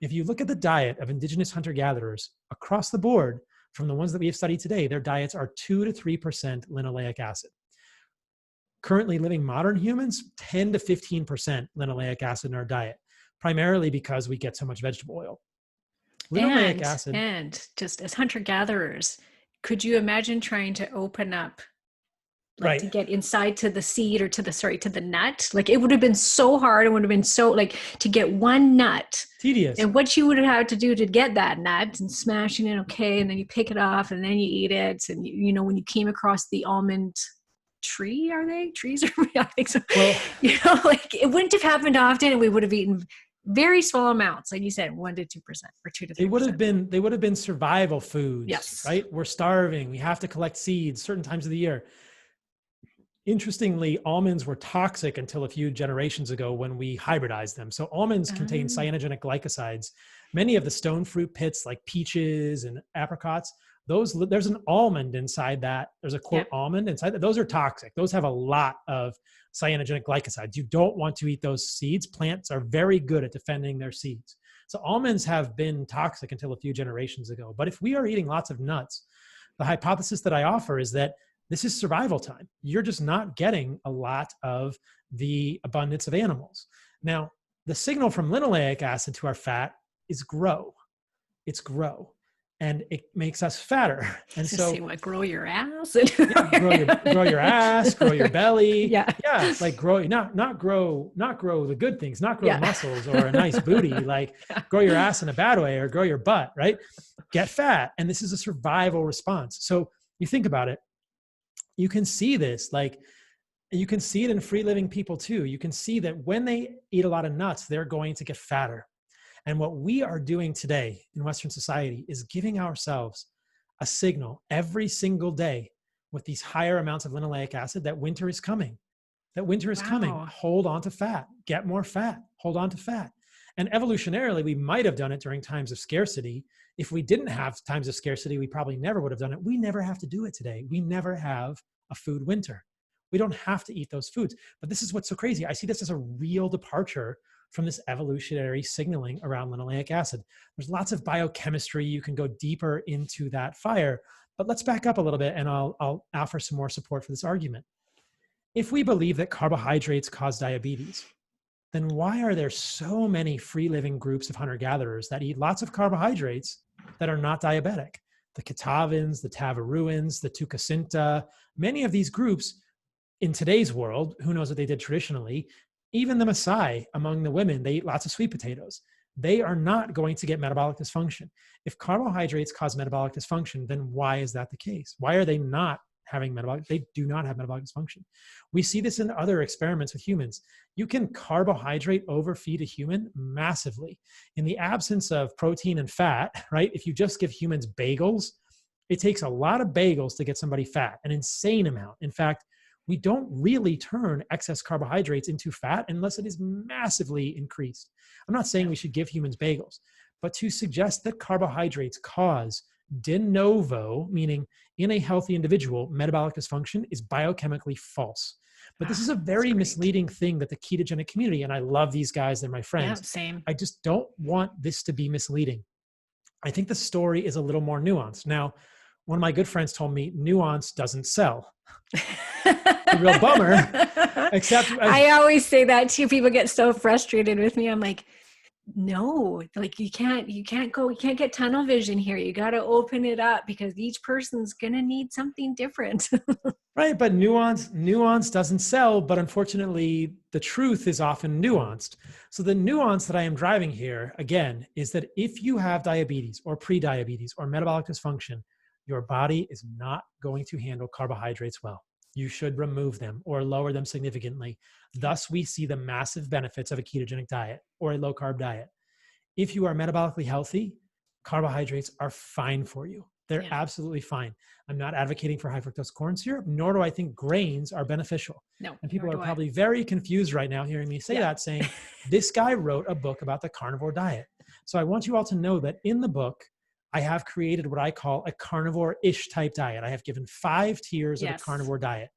If you look at the diet of indigenous hunter-gatherers across the board, from the ones that we have studied today, their diets are 2 to 3% linoleic acid. Currently living modern humans, 10 to 15% linoleic acid in our diet, primarily because we get so much vegetable oil. Linoleic acid. And just as hunter-gatherers, could you imagine trying to open up, like to get inside to the seed or to the nut? Like it would have been so hard. It would have been so like to get one nut. Tedious. And what you would have had to do to get that nut and smashing it, okay, and then you pick it off and then you eat it. And you know, when you came across the almond tree, are they trees? I think so. Well, like it wouldn't have happened often, and we would have eaten very small amounts, like you said, 1 to 2% or 2 to 3%. They would have been survival foods, Yes. right? We're starving. We have to collect seeds certain times of the year. Interestingly, almonds were toxic until a few generations ago when we hybridized them. So almonds contain cyanogenic glycosides. Many of the stone fruit pits like peaches and apricots, there's an almond inside that. There's a quote almond inside that. Those are toxic. Those have a lot of cyanogenic glycosides. You don't want to eat those seeds. Plants are very good at defending their seeds. So almonds have been toxic until a few generations ago. But if we are eating lots of nuts, the hypothesis that I offer is that this is survival time. You're just not getting a lot of the abundance of animals. Now, the signal from linoleic acid to our fat is grow. It's grow. And it makes us fatter. And so say what, grow your ass? grow your ass, grow your belly. Yeah. Yeah. Like grow, not grow the good things, not grow muscles or a nice booty, like grow your ass in a bad way or grow your butt, right? Get fat. And this is a survival response. So you think about it, you can see this, like you can see it in free living people too. You can see that when they eat a lot of nuts, they're going to get fatter. And what we are doing today in Western society is giving ourselves a signal every single day with these higher amounts of linoleic acid that winter is coming, coming. Hold on to fat, get more fat, hold on to fat. And evolutionarily, we might have done it during times of scarcity. If we didn't have times of scarcity, we probably never would have done it. We never have to do it today. We never have a food winter. We don't have to eat those foods. But this is what's so crazy. I see this as a real departure from this evolutionary signaling around linoleic acid. There's lots of biochemistry. You can go deeper into that fire, but let's back up a little bit and I'll offer some more support for this argument. If we believe that carbohydrates cause diabetes, then why are there so many free living groups of hunter-gatherers that eat lots of carbohydrates that are not diabetic? The Kitavans, the Tavaruans, the Tucacinta, many of these groups in today's world, who knows what they did traditionally, even the Maasai among the women, they eat lots of sweet potatoes. They are not going to get metabolic dysfunction. If carbohydrates cause metabolic dysfunction, then why is that the case? Why are they not having metabolic? They do not have metabolic dysfunction. We see this in other experiments with humans. You can carbohydrate overfeed a human massively. In the absence of protein and fat, right? If you just give humans bagels, it takes a lot of bagels to get somebody fat, an insane amount. In fact, we don't really turn excess carbohydrates into fat unless it is massively increased. I'm not saying we should give humans bagels, but to suggest that carbohydrates cause de novo, meaning in a healthy individual, metabolic dysfunction is biochemically false. But this is a very misleading thing that the ketogenic community, and I love these guys, they're my friends. Yeah, same. I just don't want this to be misleading. I think the story is a little more nuanced. Now, one of my good friends told me nuance doesn't sell. A real bummer. Except I always say that too. People get so frustrated with me. I'm like, no, like you can't get tunnel vision here. You got to open it up because each person's going to need something different. Right. But nuance doesn't sell. But unfortunately, the truth is often nuanced. So the nuance that I am driving here, again, is that if you have diabetes or pre-diabetes or metabolic dysfunction, your body is not going to handle carbohydrates well. You should remove them or lower them significantly. Thus, we see the massive benefits of a ketogenic diet or a low-carb diet. If you are metabolically healthy, carbohydrates are fine for you. They're absolutely fine. I'm not advocating for high-fructose corn syrup, nor do I think grains are beneficial. No, and people are probably very confused right now hearing me say that, saying, this guy wrote a book about the carnivore diet. So I want you all to know that in the book, I have created what I call a carnivore-ish type diet. I have given 5 tiers of a carnivore diet.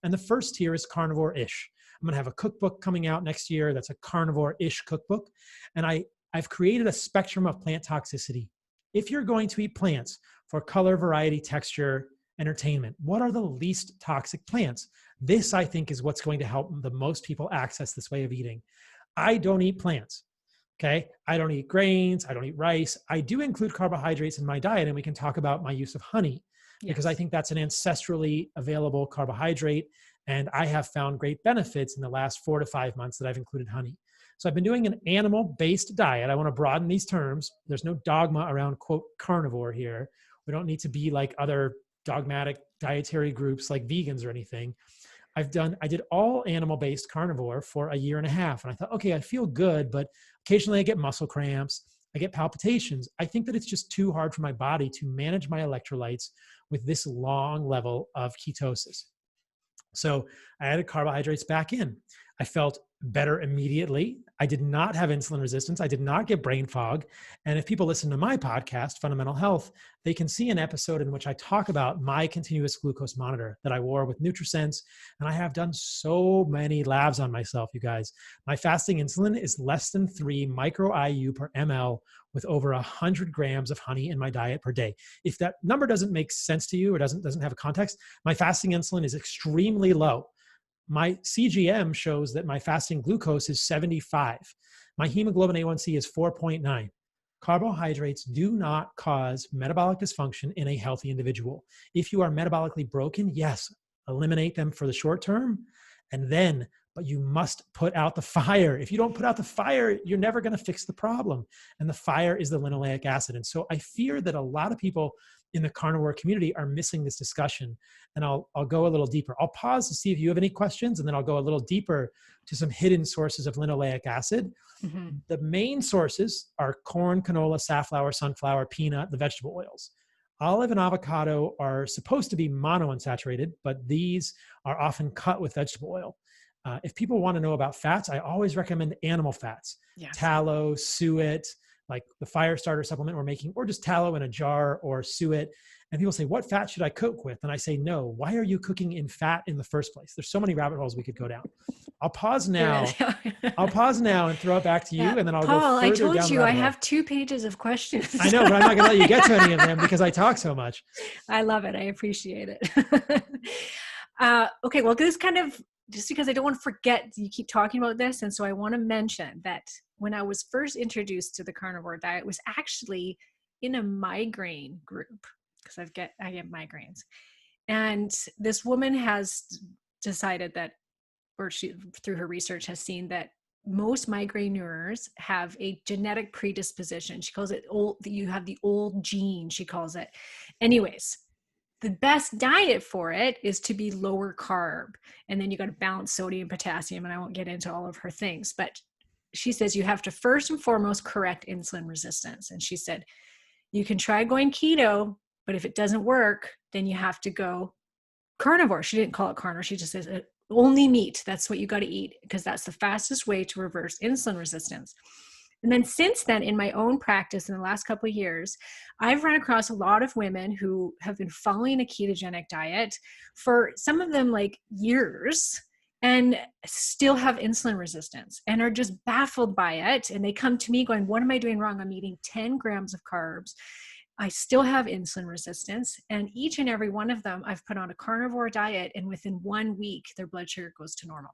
And the first tier is carnivore-ish. I'm going to have a cookbook coming out next year that's a carnivore-ish cookbook. And I've created a spectrum of plant toxicity. If you're going to eat plants for color, variety, texture, entertainment, what are the least toxic plants? This, I think, is what's going to help the most people access this way of eating. I don't eat plants. Okay. I don't eat grains. I don't eat rice. I do include carbohydrates in my diet, and we can talk about my use of honey because I think that's an ancestrally available carbohydrate. And I have found great benefits in the last 4 to 5 months that I've included honey. So I've been doing an animal-based diet. I want to broaden these terms. There's no dogma around, quote, carnivore here. We don't need to be like other dogmatic dietary groups like vegans or anything. I did all animal-based carnivore for a year and a half. And I thought, okay, I feel good, but occasionally I get muscle cramps, I get palpitations. I think that it's just too hard for my body to manage my electrolytes with this long level of ketosis. So I added carbohydrates back in. I felt better immediately. I did not have insulin resistance. I did not get brain fog. And if people listen to my podcast, Fundamental Health, they can see an episode in which I talk about my continuous glucose monitor that I wore with NutriSense. And I have done so many labs on myself, you guys. My fasting insulin is less than 3 micro IU per ml with over 100 grams of honey in my diet per day. If that number doesn't make sense to you or doesn't have a context, my fasting insulin is extremely low. My CGM shows that my fasting glucose is 75. My hemoglobin A1C is 4.9. Carbohydrates do not cause metabolic dysfunction in a healthy individual. If you are metabolically broken, yes, eliminate them for the short term, but you must put out the fire. If you don't put out the fire, you're never going to fix the problem. And the fire is the linoleic acid. And so I fear that a lot of people in the carnivore community are missing this discussion. And I'll go a little deeper. I'll pause to see if you have any questions, and then I'll go a little deeper to some hidden sources of linoleic acid. Mm-hmm. The main sources are corn, canola, safflower, sunflower, peanut, the vegetable oils. Olive and avocado are supposed to be monounsaturated, but these are often cut with vegetable oil. If people want to know about fats, I always recommend animal fats. Yes. Tallow, suet, like the fire starter supplement we're making, or just tallow in a jar or suet. And people say, what fat should I cook with? And I say, no, why are you cooking in fat in the first place? There's so many rabbit holes we could go down. I'll pause now. I'll pause now and throw it back to you. And then I'll Paul, go further I told down you the I rabbit hole. have 2 pages of questions. I know, but I'm not going to let you get to any of them because I talk so much. I love it. I appreciate it. Okay. Well, this kind of, just because I don't want to forget, you keep talking about this. And so I want to mention that when I was first introduced to the carnivore diet, it was actually in a migraine group, because I get migraines. And this woman has decided that, or she, through her research, has seen that most migraineurs have a genetic predisposition. She calls it you have the old gene, she calls it. Anyways, the best diet for it is to be lower carb. And then you got to balance sodium, potassium, and I won't get into all of her things, but she says you have to first and foremost correct insulin resistance. And she said, you can try going keto, but if it doesn't work, then you have to go carnivore. She didn't call it carnivore. She just says only meat. That's what you got to eat, because that's the fastest way to reverse insulin resistance. And then since then, in my own practice in the last couple of years, I've run across a lot of women who have been following a ketogenic diet for some of them like years and still have insulin resistance and are just baffled by it. And they come to me going, what am I doing wrong? I'm eating 10 grams of carbs. I still have insulin resistance. And each and every one of them, I've put on a carnivore diet, and within 1 week, their blood sugar goes to normal.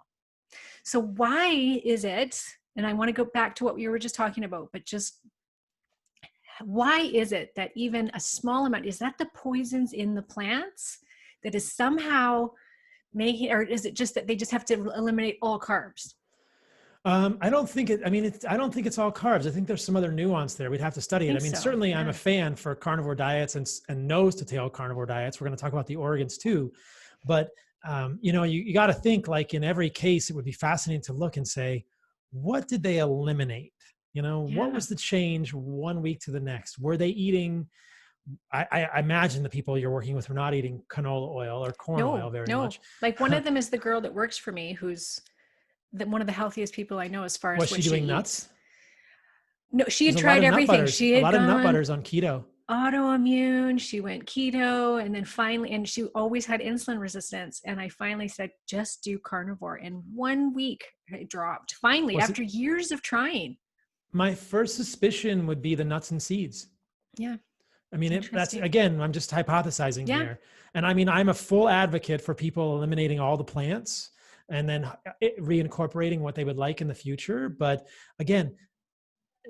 So why is it, and I want to go back to what we were just talking about, but just why is it that even a small amount, is that the poisons in the plants that is somehow making, or is it just that they just have to eliminate all carbs? I don't think I don't think it's all carbs. I think there's some other nuance there. We'd have to study it. I mean, so. Certainly yeah. I'm a fan for carnivore diets and nose to tail carnivore diets. We're going to talk about the organs too. But, you got to think, like in every case, it would be fascinating to look and say, what did they eliminate? What was the change 1 week to the next? Were they eating, I imagine the people you're working with are not eating canola oil or corn oil very much. Like one of them is the girl that works for me, who's one of the healthiest people I know as far as was she doing nuts? No, she had tried everything. She had a lot of nut butters on keto. Autoimmune. She went keto, and then finally, and she always had insulin resistance. And I finally said, just do carnivore. In 1 week, it dropped. Finally, after years of trying. My first suspicion would be the nuts and seeds. Yeah. I mean, that's, again, I'm just hypothesizing here. And I mean, I'm a full advocate for people eliminating all the plants and then reincorporating what they would like in the future. But again,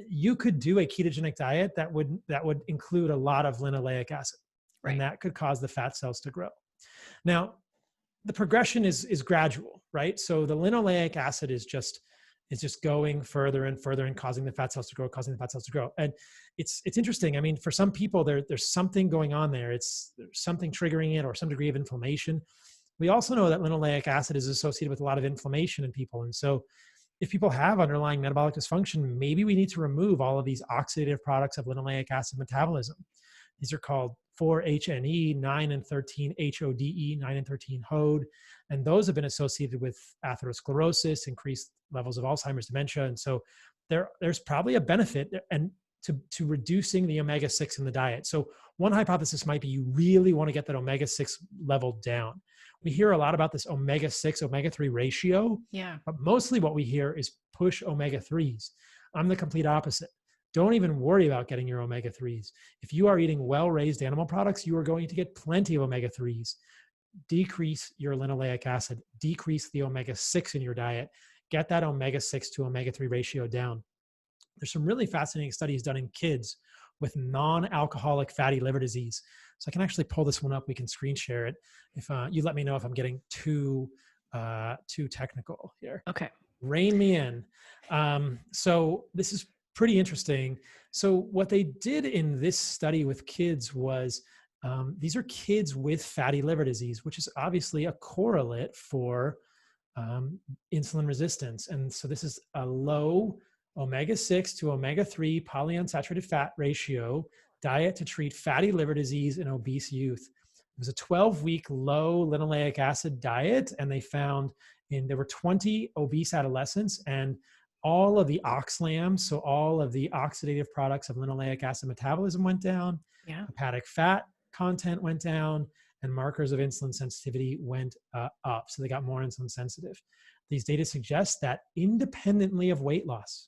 you could do a ketogenic diet that would include a lot of linoleic acid, right? And that could cause the fat cells to grow. Now, the progression is gradual, right? So the linoleic acid is just going further and further and causing the fat cells to grow, And it's interesting. I mean, for some people, there's something going on there. There's something triggering it or some degree of inflammation. We also know that linoleic acid is associated with a lot of inflammation in people. And so if people have underlying metabolic dysfunction, maybe we need to remove all of these oxidative products of linoleic acid metabolism. These are called 4-HNE, 9 and 13 HODE, 9 and 13 HODE. And those have been associated with atherosclerosis, increased levels of Alzheimer's dementia. And so there's probably a benefit and to reducing the omega-6 in the diet. So one hypothesis might be you really want to get that omega-6 level down. We hear a lot about this omega-6, omega-3 ratio, but mostly what we hear is push omega-3s. I'm the complete opposite. Don't even worry about getting your omega-3s. If you are eating well-raised animal products, you are going to get plenty of omega-3s. Decrease your linoleic acid, decrease the omega-6 in your diet, get that omega-6 to omega-3 ratio down. There's some really fascinating studies done in kids with non-alcoholic fatty liver disease. So I can actually pull this one up. We can screen share it. If you let me know if I'm getting too technical here. Okay. Rein me in. So this is pretty interesting. So what they did in this study with kids was, these are kids with fatty liver disease, which is obviously a correlate for insulin resistance. And so this is a low omega-6 to omega-3 polyunsaturated fat ratio diet to treat fatty liver disease in obese youth. It was a 12-week low linoleic acid diet, and they found there were 20 obese adolescents, and all of the OXLAM, so all of the oxidative products of linoleic acid metabolism went down, hepatic fat content went down, and markers of insulin sensitivity went up. So they got more insulin sensitive. These data suggest that independently of weight loss,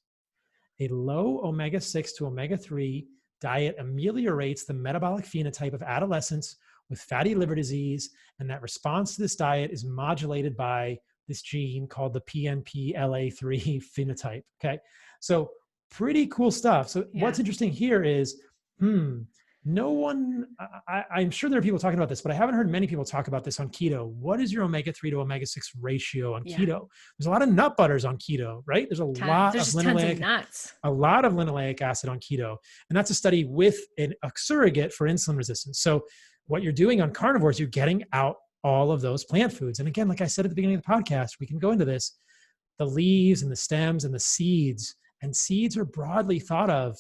a low omega-6 to omega-3 diet ameliorates the metabolic phenotype of adolescents with fatty liver disease, and that response to this diet is modulated by this gene called the PNPLA3 phenotype. Okay, so pretty cool stuff. So what's interesting here is, no one, I'm sure there are people talking about this, but I haven't heard many people talk about this on keto. What is your omega-3 to omega-6 ratio on keto? There's a lot of nut butters on keto, right? There's a lot of linoleic acid on keto. And that's a study with a surrogate for insulin resistance. So what you're doing on carnivore is you're getting out all of those plant foods. And again, like I said at the beginning of the podcast, we can go into this, the leaves and the stems and the seeds. And seeds are broadly thought of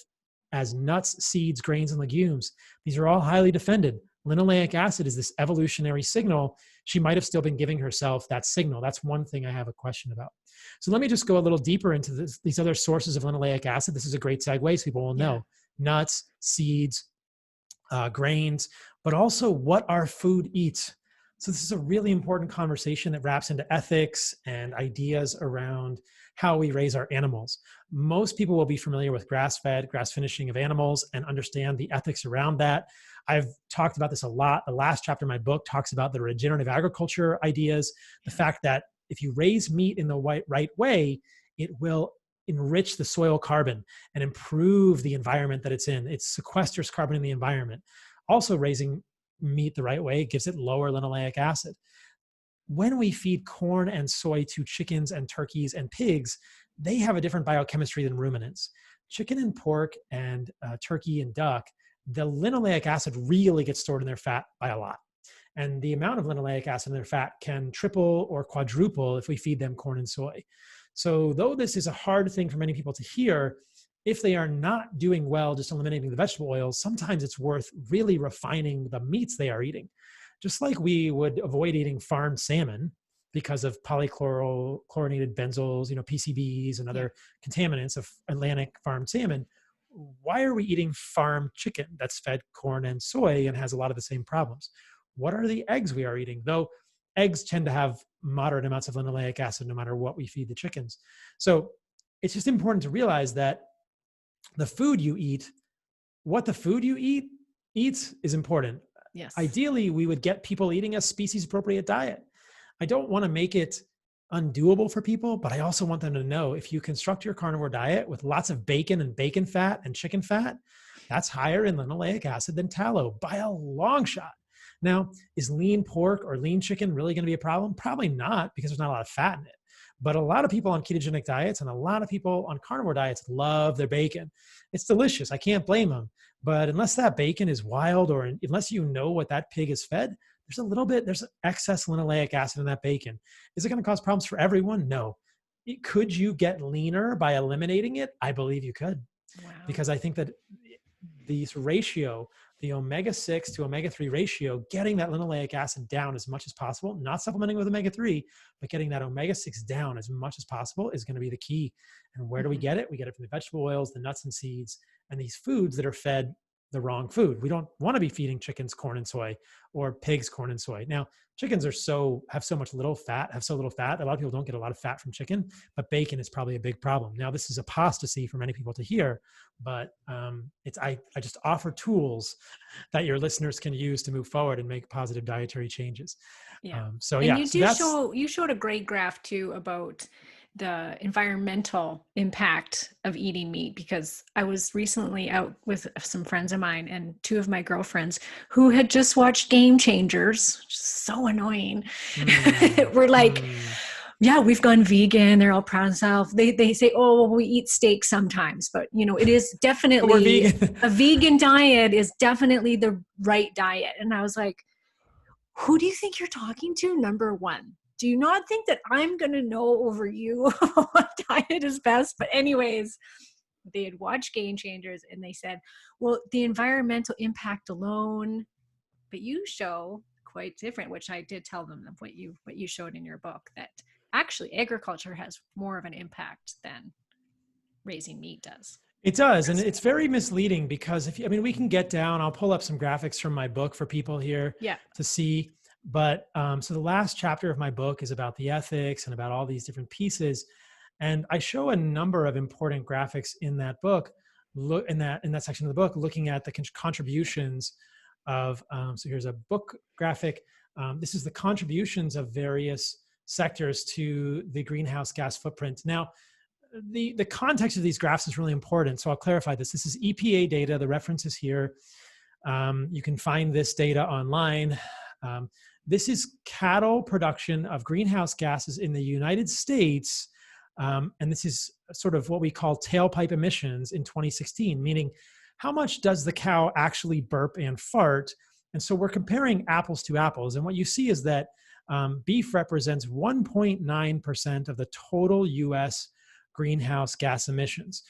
as nuts, seeds, grains, and legumes. These are all highly defended. Linoleic acid is this evolutionary signal. She might have still been giving herself that signal. That's one thing I have a question about. So let me just go a little deeper into these other sources of linoleic acid. This is a great segue so people will know. Nuts, seeds, grains, but also what our food eats. So this is a really important conversation that wraps into ethics and ideas around how we raise our animals. Most people will be familiar with grass-fed, grass finishing of animals and understand the ethics around that. I've talked about this a lot. The last chapter of my book talks about the regenerative agriculture ideas, the fact that if you raise meat in the right way, it will enrich the soil carbon and improve the environment that it's in. It sequesters carbon in the environment. Also, raising meat the right way gives it lower linoleic acid. When we feed corn and soy to chickens and turkeys and pigs, they have a different biochemistry than ruminants. Chicken and pork and turkey and duck, the linoleic acid really gets stored in their fat by a lot. And the amount of linoleic acid in their fat can triple or quadruple if we feed them corn and soy. So though this is a hard thing for many people to hear, if they are not doing well just eliminating the vegetable oils, sometimes it's worth really refining the meats they are eating. Just like we would avoid eating farmed salmon because of polychlorinated benzols, PCBs and other contaminants of Atlantic farmed salmon, why are we eating farmed chicken that's fed corn and soy and has a lot of the same problems? What are the eggs we are eating? Though eggs tend to have moderate amounts of linoleic acid no matter what we feed the chickens. So it's just important to realize that the food you eat, what the food you eats is important. Yes. Ideally, we would get people eating a species appropriate diet. I don't want to make it undoable for people, but I also want them to know if you construct your carnivore diet with lots of bacon and bacon fat and chicken fat, that's higher in linoleic acid than tallow by a long shot. Now, is lean pork or lean chicken really going to be a problem? Probably not, because there's not a lot of fat in it. But a lot of people on ketogenic diets and a lot of people on carnivore diets love their bacon. It's delicious. I can't blame them. But unless that bacon is wild or unless you know what that pig is fed, there's excess linoleic acid in that bacon. Is it going to cause problems for everyone? No. Could you get leaner by eliminating it? I believe you could. Wow. Because I think that this ratio, the omega-6 to omega-3 ratio, getting that linoleic acid down as much as possible, not supplementing with omega-3, but getting that omega-6 down as much as possible is going to be the key. And where do we get it? We get it from the vegetable oils, the nuts and seeds, and these foods that are fed the wrong food. We don't want to be feeding chickens corn and soy, or pigs corn and soy. Now, chickens have so little fat. A lot of people don't get a lot of fat from chicken, but bacon is probably a big problem. Now, this is apostasy for many people to hear, but I just offer tools that your listeners can use to move forward and make positive dietary changes. Yeah. You showed a great graph too about the environmental impact of eating meat, because I was recently out with some friends of mine and two of my girlfriends who had just watched Game Changers, which is so annoying. We're like, yeah, we've gone vegan. They're all proud of themselves. They say, oh, well, we eat steak sometimes, but it is definitely a vegan diet is definitely the right diet. And I was like, who do you think you're talking to? Number one. Do you not think that I'm going to know over you what diet is best? But anyways, they had watched Game Changers and they said, well, the environmental impact alone, but you show quite different, which I did tell them of what you showed in your book, that actually agriculture has more of an impact than raising meat does. It does. And it's very misleading because we can get down, I'll pull up some graphics from my book for people here to see. But so the last chapter of my book is about the ethics and about all these different pieces. And I show a number of important graphics in that book, in that section of the book, looking at the contributions of, so here's a book graphic. This is the contributions of various sectors to the greenhouse gas footprint. Now, the context of these graphs is really important. So I'll clarify this. This is EPA data. The reference is here. You can find this data online. This is cattle production of greenhouse gases in the United States. And this is sort of what we call tailpipe emissions in 2016, meaning how much does the cow actually burp and fart? And so we're comparing apples to apples. And what you see is that beef represents 1.9% of the total US greenhouse gas emissions.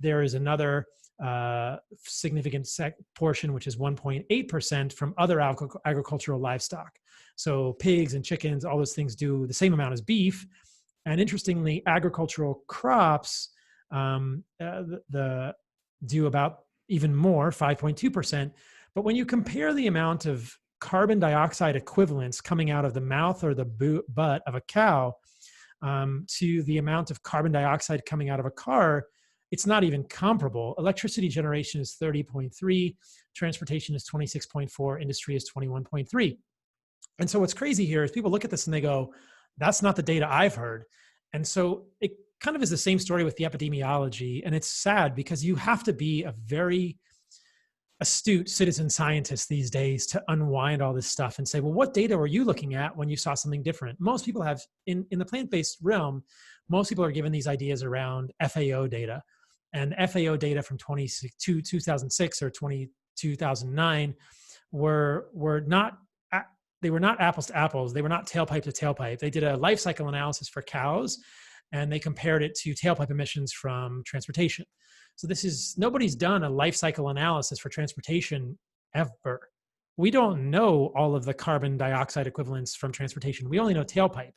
There is another significant portion, which is 1.8% from other agricultural livestock. So pigs and chickens, all those things do the same amount as beef. And interestingly, agricultural crops do about even more, 5.2%. But when you compare the amount of carbon dioxide equivalents coming out of the mouth or the butt of a cow to the amount of carbon dioxide coming out of a car, it's not even comparable. Electricity generation is 30.3, transportation is 26.4, industry is 21.3. And so what's crazy here is people look at this and they go, that's not the data I've heard. And so it kind of is the same story with the epidemiology. And it's sad because you have to be a very astute citizen scientist these days to unwind all this stuff and say, well, what data were you looking at when you saw something different? Most people have, in the plant-based realm, most people are given these ideas around FAO data. And FAO data from 2006 or 2009 were not apples to apples. They were not tailpipe to tailpipe. They did a life cycle analysis for cows, and they compared it to tailpipe emissions from transportation. So nobody's done a life cycle analysis for transportation ever. We don't know all of the carbon dioxide equivalents from transportation. We only know tailpipe.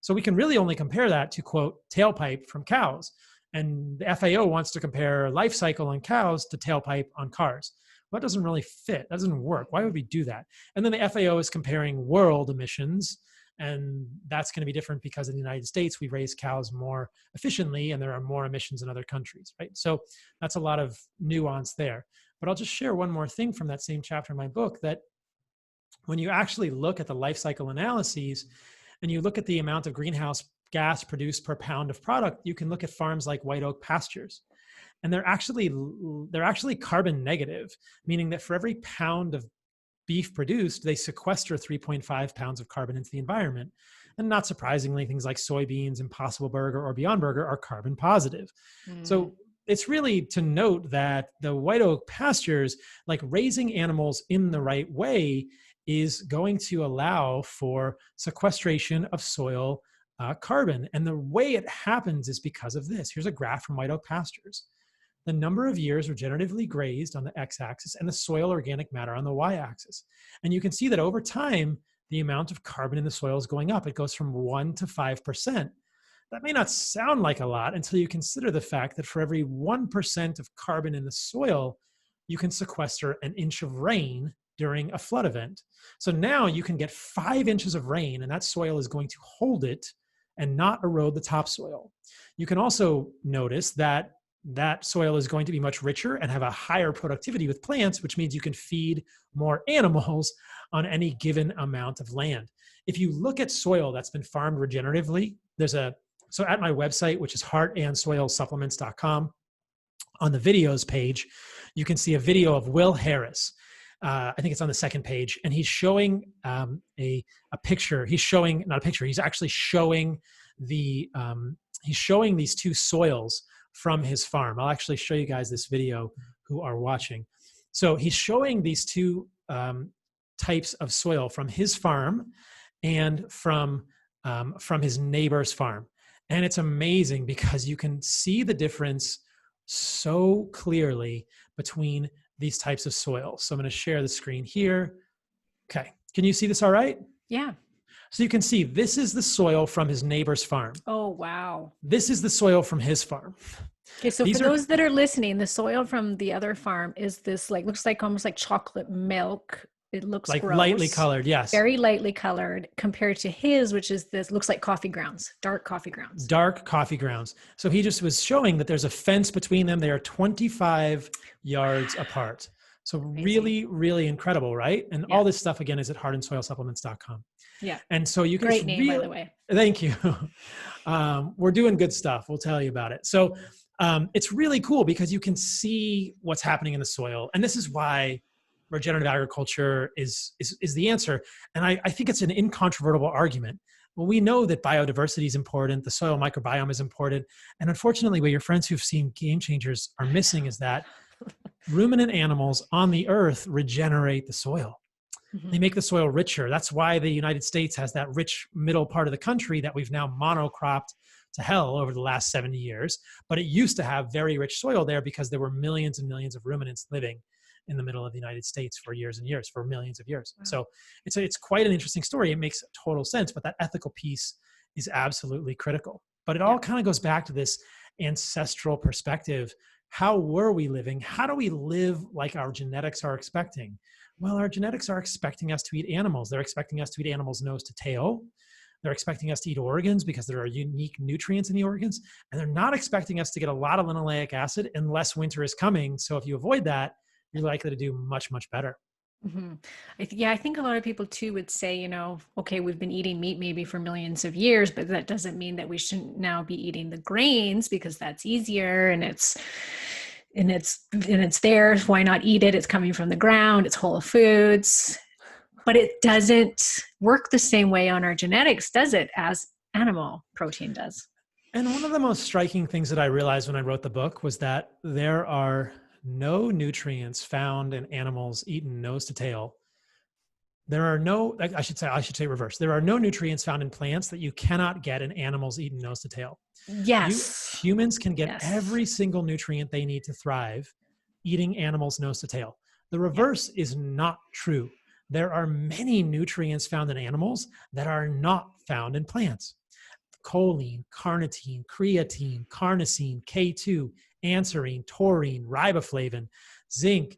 So we can really only compare that to, quote, tailpipe from cows. And the FAO wants to compare life cycle on cows to tailpipe on cars. Well, that doesn't really fit. That doesn't work. Why would we do that? And then the FAO is comparing world emissions. And that's going to be different because in the United States, we raise cows more efficiently and there are more emissions in other countries, right? So that's a lot of nuance there. But I'll just share one more thing from that same chapter in my book, that when you actually look at the life cycle analyses and you look at the amount of greenhouse gas produced per pound of product, you can look at farms like White Oak Pastures. And they're actually carbon negative, meaning that for every pound of beef produced, they sequester 3.5 pounds of carbon into the environment. And not surprisingly, things like soybeans, Impossible Burger, or Beyond Burger are carbon positive. So it's really to note that the White Oak Pastures, like raising animals in the right way, is going to allow for sequestration of soil carbon. And the way it happens is because of this. Here's a graph from white oak pastures. The number of years regeneratively grazed on the x-axis and the soil organic matter on the y-axis. And you can see that over time, the amount of carbon in the soil is going up. It goes from 1 to 5%. That may not sound like a lot until you consider the fact that for every 1% of carbon in the soil, you can sequester an inch of rain during a flood event. So now you can get 5 inches of rain, and that soil is going to hold it and not erode the topsoil. You can also notice that that soil is going to be much richer and have a higher productivity with plants, which means you can feed more animals on any given amount of land. If you look at soil that's been farmed regeneratively, so at my website, which is heartandsoilsupplements.com, on the videos page, you can see a video of Will Harris. I think it's on the second page, and he's showing a picture. He's showing, not a picture, he's actually showing he's showing these two soils from his farm. I'll actually show you guys this video who are watching. So he's showing these two types of soil from his farm and from his neighbor's farm. And it's amazing because you can see the difference so clearly between these types of soil. So I'm going to share the screen here. Okay. Can you see this all right? Yeah. So you can see this is the soil from his neighbor's farm. Oh, wow. This is the soil from his farm. Okay, so for those that are listening, the soil from the other farm is this looks like almost like chocolate milk. It looks like gross. Lightly colored, yes. Very lightly colored compared to his, which is this, looks like coffee grounds, dark coffee grounds. Dark coffee grounds. So he just was showing that there's a fence between them. They are 25 yards apart. So amazing. Really, really incredible, right? And all this stuff, again, is at heartandsoilsupplements.com. Yeah. And so you can— Great name, by the way. Thank you. We're doing good stuff. We'll tell you about it. So it's really cool because you can see what's happening in the soil. And this is why regenerative agriculture is the answer. And I think it's an incontrovertible argument. Well, we know that biodiversity is important. The soil microbiome is important. And unfortunately, what your friends who've seen Game Changers are missing is that ruminant animals on the earth regenerate the soil. Mm-hmm. They make the soil richer. That's why the United States has that rich middle part of the country that we've now monocropped to hell over the last 70 years. But it used to have very rich soil there because there were millions and millions of ruminants living in the middle of the United States for years and years, for millions of years. Wow. So it's quite an interesting story. It makes total sense, but that ethical piece is absolutely critical. But it all kind of goes back to this ancestral perspective. How were we living? How do we live like our genetics are expecting? Well, our genetics are expecting us to eat animals. They're expecting us to eat animals nose to tail. They're expecting us to eat organs because there are unique nutrients in the organs. And they're not expecting us to get a lot of linoleic acid unless winter is coming. So if you avoid that, you're likely to do much, much better. Mm-hmm. I think a lot of people too would say, okay, we've been eating meat maybe for millions of years, but that doesn't mean that we shouldn't now be eating the grains because that's easier and it's there. Why not eat it? It's coming from the ground. It's whole foods, but it doesn't work the same way on our genetics, does it, as animal protein does? And one of the most striking things that I realized when I wrote the book was that there are no nutrients found in animals eaten nose to tail. There are no, I should say reverse. There are no nutrients found in plants that you cannot get in animals eaten nose to tail. Yes. Humans can get every single nutrient they need to thrive eating animals nose to tail. The reverse is not true. There are many nutrients found in animals that are not found in plants. Choline, carnitine, creatine, carnosine, K2, anserine, taurine, riboflavin, zinc,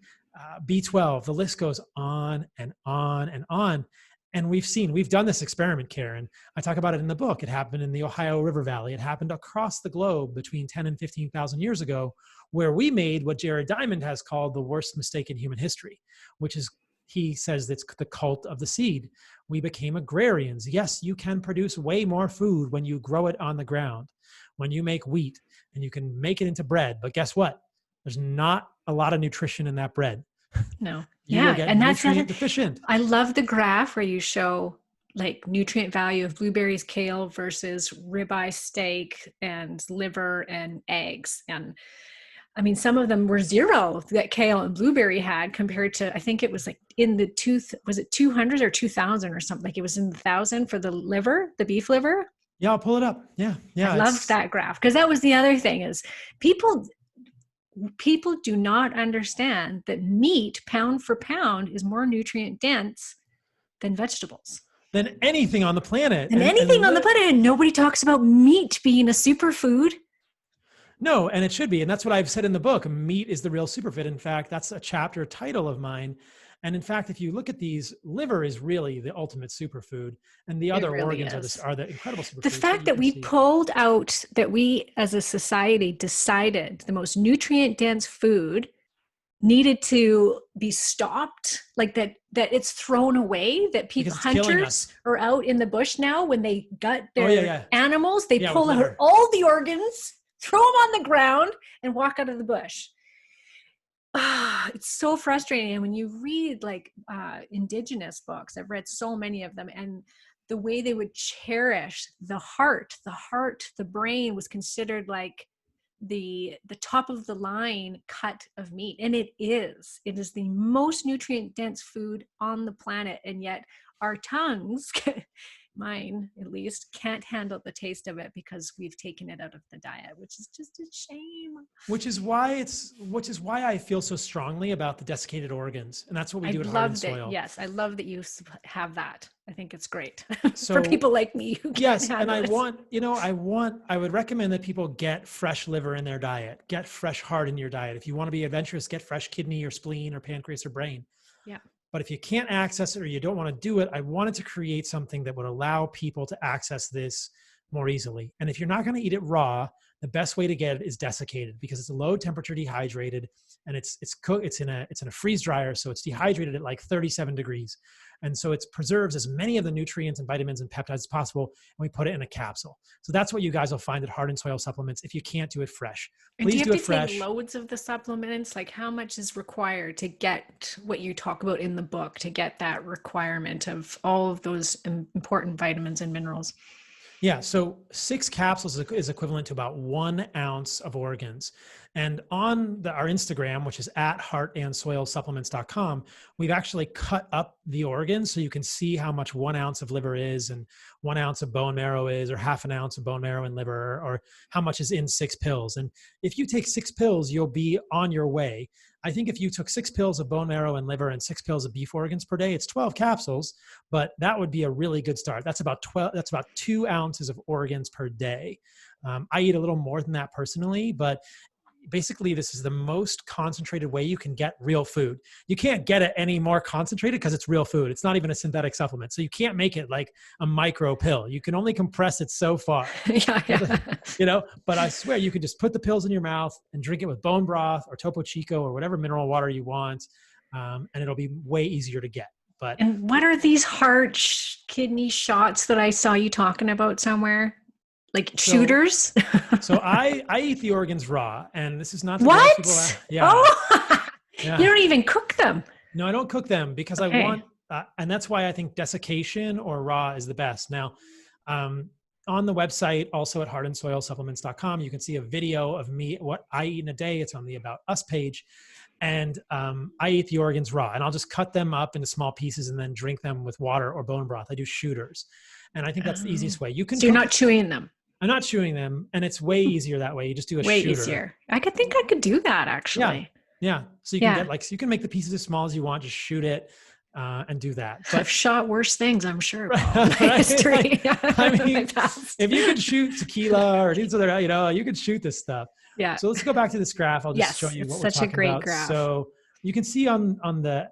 B12, the list goes on and on and on. And we've done this experiment, Karen. I talk about it in the book. It happened in the Ohio River Valley. It happened across the globe between 10 and 15,000 years ago, where we made what Jared Diamond has called the worst mistake in human history, which is, he says, it's the cult of the seed. We became agrarians. Yes, you can produce way more food when you grow it on the ground, when you make wheat, and you can make it into bread. But guess what? There's not a lot of nutrition in that bread. No. And that's nutrient deficient. I love the graph where you show like nutrient value of blueberries, kale versus ribeye steak and liver and eggs. And I mean, some of them were 0 that kale and blueberry had compared to, I think it was like in the was it 200 or 2000 or something? Like it was in the 1,000 for the liver, the beef liver. Yeah, I'll pull it up. Yeah. I loved that graph because that was the other thing is people do not understand that meat pound for pound is more nutrient dense than vegetables. Than anything on the planet. And anything on the planet. And nobody talks about meat being a superfood. No, and it should be. And that's what I've said in the book. Meat is the real superfood. In fact, that's a chapter title of mine. And in fact, if you look at these, liver is really the ultimate superfood. And the other really organs are the incredible superfoods. The fact that we pulled out, that we as a society decided the most nutrient dense food needed to be stopped, like that it's thrown away, that people, hunters are out in the bush now when they gut their animals, they pull out all the organs, throw them on the ground and walk out of the bush. It's so frustrating. And when you read like indigenous books, I've read so many of them, and the way they would cherish the heart, the brain was considered like the top of the line cut of meat. And it is the most nutrient dense food on the planet. And yet our tongues, mine at least, can't handle the taste of it because we've taken it out of the diet, which is just a shame. Which is why I feel so strongly about the desiccated organs. And that's what we do at Heart and Soil. Yes, I love that you have that. I think it's great for people like me who can't handle it. I would recommend that people get fresh liver in their diet, get fresh heart in your diet. If you want to be adventurous, get fresh kidney or spleen or pancreas or brain. Yeah. But if you can't access it or you don't want to do it, I wanted to create something that would allow people to access this more easily. And if you're not going to eat it raw, the best way to get it is desiccated, because it's a low temperature dehydrated, and it's cooked. It's in a freeze dryer, so it's dehydrated at like 37 degrees, and so it preserves as many of the nutrients and vitamins and peptides as possible. And we put it in a capsule. So that's what you guys will find at Heart and Soil Supplements. If you can't do it fresh, please do it fresh. Do you have to take loads of the supplements? Like how much is required to get what you talk about in the book, to get that requirement of all of those important vitamins and minerals? Yeah, so 6 capsules is equivalent to about 1 ounce of organs. And on our Instagram, which is at heartandsoilsupplements.com, we've actually cut up the organs so you can see how much 1 ounce of liver is, and 1 ounce of bone marrow is, or half an ounce of bone marrow and liver, or how much is in 6 pills. And if you take 6 pills, you'll be on your way. I think if you took 6 pills of bone marrow and liver and 6 pills of beef organs per day, it's 12 capsules, but that would be a really good start. That's about 2 ounces of organs per day. I eat a little more than that personally, but basically this is the most concentrated way you can get real food. You can't get it any more concentrated because it's real food. It's not even a synthetic supplement. So you can't make it like a micro pill. You can only compress it so far. But I swear you could just put the pills in your mouth and drink it with bone broth or Topo Chico or whatever mineral water you want. And it'll be way easier to get. And what are these heart kidney shots that I saw you talking about somewhere? Like shooters? So I eat the organs raw, and this is not what? People yeah. Oh, yeah. You don't even cook them. No, I don't cook them because I want, and that's why I think desiccation or raw is the best. Now, on the website, also at heartandsoilsupplements.com, you can see a video of me, what I eat in a day. It's on the About Us page. And I eat the organs raw, and I'll just cut them up into small pieces and then drink them with water or bone broth. I do shooters. And I think that's the easiest way. So you're not chewing them. I'm not chewing them, and it's way easier that way. You just do a way shooter. Easier. I could do that actually. Yeah. So you can get you can make the pieces as small as you want, just shoot it and do that. But I've shot worse things, I'm sure. Right? History. I mean, if you could shoot tequila or these other, you could shoot this stuff. Yeah. So let's go back to this graph. I'll just show you what we're talking about. Such a great graph. So you can see on the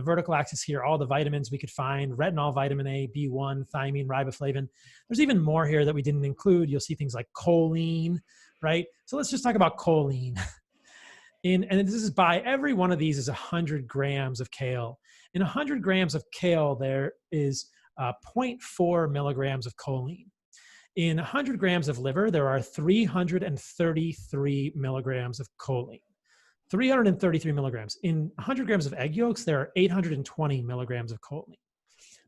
vertical axis here all the vitamins we could find: retinol, vitamin A, B1, thiamine, riboflavin. There's even more here that we didn't include. You'll see things like choline, right? So let's just talk about choline. And this is by every one of these is 100 grams of kale. In 100 grams of kale, there is 0.4 milligrams of choline. In 100 grams of liver, there are 333 milligrams of choline. 333 milligrams. In 100 grams of egg yolks, there are 820 milligrams of choline.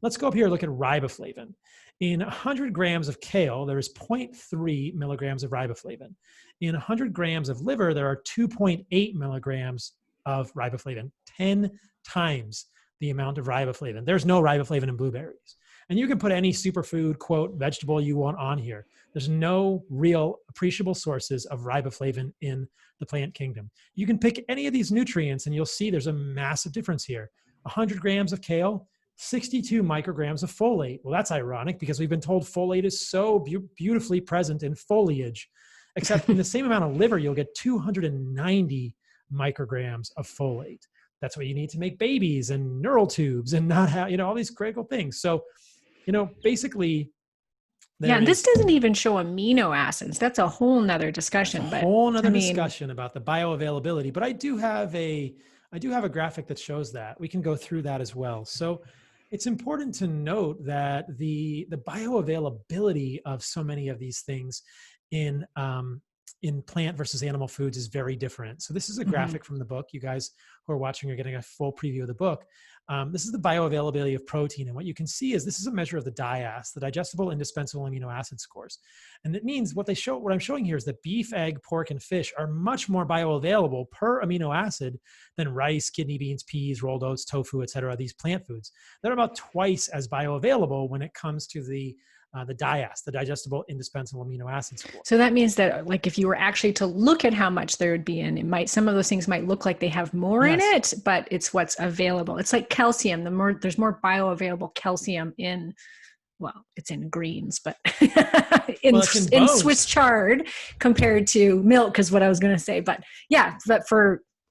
Let's go up here and look at riboflavin. In 100 grams of kale, there is 0.3 milligrams of riboflavin. In 100 grams of liver, there are 2.8 milligrams of riboflavin, 10 times the amount of riboflavin. There's no riboflavin in blueberries. And you can put any superfood, quote, vegetable you want on here. There's no real appreciable sources of riboflavin in the plant kingdom. You can pick any of these nutrients and you'll see there's a massive difference here. 100 grams of kale, 62 micrograms of folate. Well, that's ironic because we've been told folate is so beautifully present in foliage, except in the same amount of liver, you'll get 290 micrograms of folate. That's what you need to make babies and neural tubes and not have, all these critical things. So, basically. Yeah, and this doesn't even show amino acids. That's a whole nother discussion. Discussion about the bioavailability, but I do have a graphic that shows that. We can go through that as well. So it's important to note that the bioavailability of so many of these things in plant versus animal foods is very different. So this is a graphic from the book. You guys who are watching are getting a full preview of the book. This is the bioavailability of protein. And what you can see is this is a measure of the DIAS, the digestible indispensable amino acid scores. And it means what I'm showing here is that beef, egg, pork, and fish are much more bioavailable per amino acid than rice, kidney beans, peas, rolled oats, tofu, et cetera, these plant foods. They're about twice as bioavailable when it comes to the DIAS, the digestible indispensable amino acid score. So that means that, like, if you were actually to look at how much there would be in, some of those things might look like they have more in it, but it's what's available. It's like calcium. There's more bioavailable calcium in, it's in greens, but in Swiss chard compared to milk is what I was going to say. But yeah,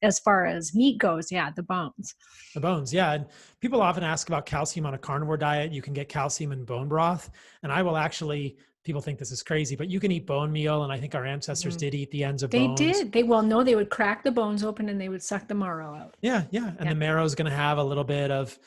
as far as meat goes, the bones. The bones, yeah. And people often ask about calcium on a carnivore diet. You can get calcium in bone broth. And I will actually, people think this is crazy, but you can eat bone meal. And I think our ancestors did eat the ends of bones. They did. They would crack the bones open and they would suck the marrow out. Yeah. And the marrow is going to have a little bit of,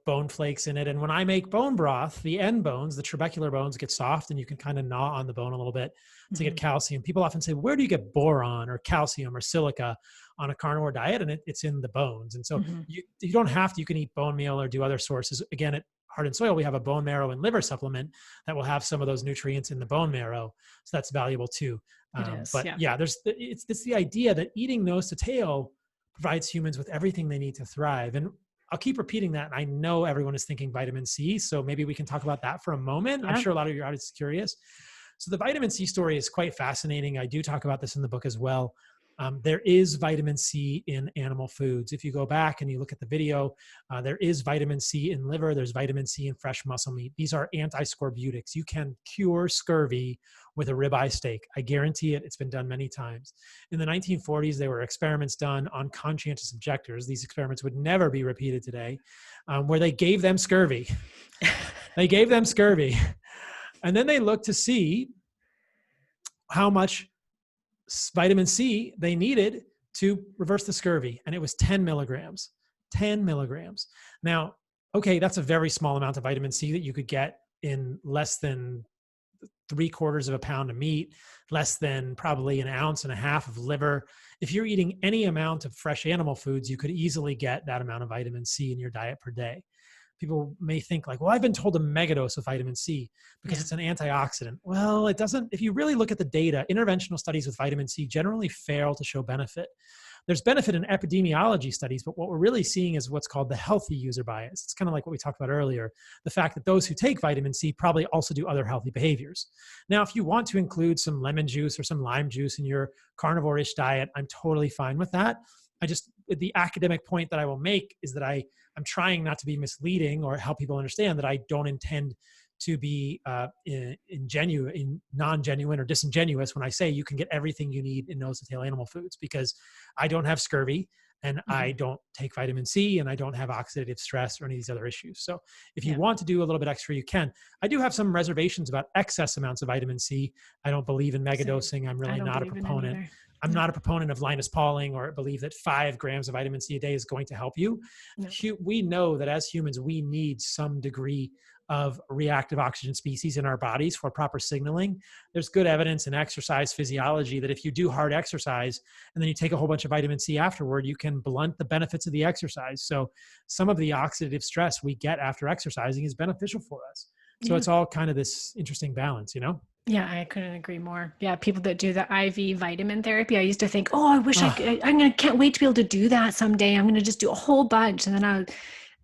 bone flakes in it. And when I make bone broth, the end bones, the trabecular bones get soft and you can kind of gnaw on the bone a little bit to get calcium. People often say, where do you get boron or calcium or silica on a carnivore diet? And it's in the bones. And so you don't have to, you can eat bone meal or do other sources. Again, at Heart and Soil, we have a bone marrow and liver supplement that will have some of those nutrients in the bone marrow. So that's valuable too. It's the idea that eating nose to tail provides humans with everything they need to thrive. And I'll keep repeating that. I know everyone is thinking vitamin C. So maybe we can talk about that for a moment. I'm sure a lot of your audience is curious. So the vitamin C story is quite fascinating. I do talk about this in the book as well. There is vitamin C in animal foods. If you go back and you look at the video, there is vitamin C in liver. There's vitamin C in fresh muscle meat. These are anti-scorbutics. You can cure scurvy with a ribeye steak. I guarantee it. It's been done many times. In the 1940s, there were experiments done on conscientious objectors. These experiments would never be repeated today, where they gave them scurvy. And then they looked to see how much vitamin C they needed to reverse the scurvy. And it was 10 milligrams. Now, okay, that's a very small amount of vitamin C that you could get in less than 3/4 of a pound of meat, less than probably 1.5 ounces of liver. If you're eating any amount of fresh animal foods, you could easily get that amount of vitamin C in your diet per day. People may think like, well, I've been told a megadose of vitamin C because it's an antioxidant. Well, it doesn't. If you really look at the data, interventional studies with vitamin C generally fail to show benefit. There's benefit in epidemiology studies, but what we're really seeing is what's called the healthy user bias. It's kind of like what we talked about earlier, the fact that those who take vitamin C probably also do other healthy behaviors. Now, if you want to include some lemon juice or some lime juice in your carnivore-ish diet, I'm totally fine with that. The academic point that I will make is that I'm trying not to be misleading or help people understand that I don't intend to be non-genuine or disingenuous when I say you can get everything you need in nose to tail animal foods, because I don't have scurvy and I don't take vitamin C and I don't have oxidative stress or any of these other issues. So if you want to do a little bit extra, you can. I do have some reservations about excess amounts of vitamin C. I don't believe in megadosing. I'm really not a proponent. I'm not a proponent of Linus Pauling or believe that 5 grams of vitamin C a day is going to help you. No. We know that as humans, we need some degree of reactive oxygen species in our bodies for proper signaling. There's good evidence in exercise physiology that if you do hard exercise and then you take a whole bunch of vitamin C afterward, you can blunt the benefits of the exercise. So some of the oxidative stress we get after exercising is beneficial for us. So it's all kind of this interesting balance, you know? Yeah, I couldn't agree more. Yeah, people that do the IV vitamin therapy, I used to think, oh, I wish I could, can't wait to be able to do that someday. I'm going to just do a whole bunch. And then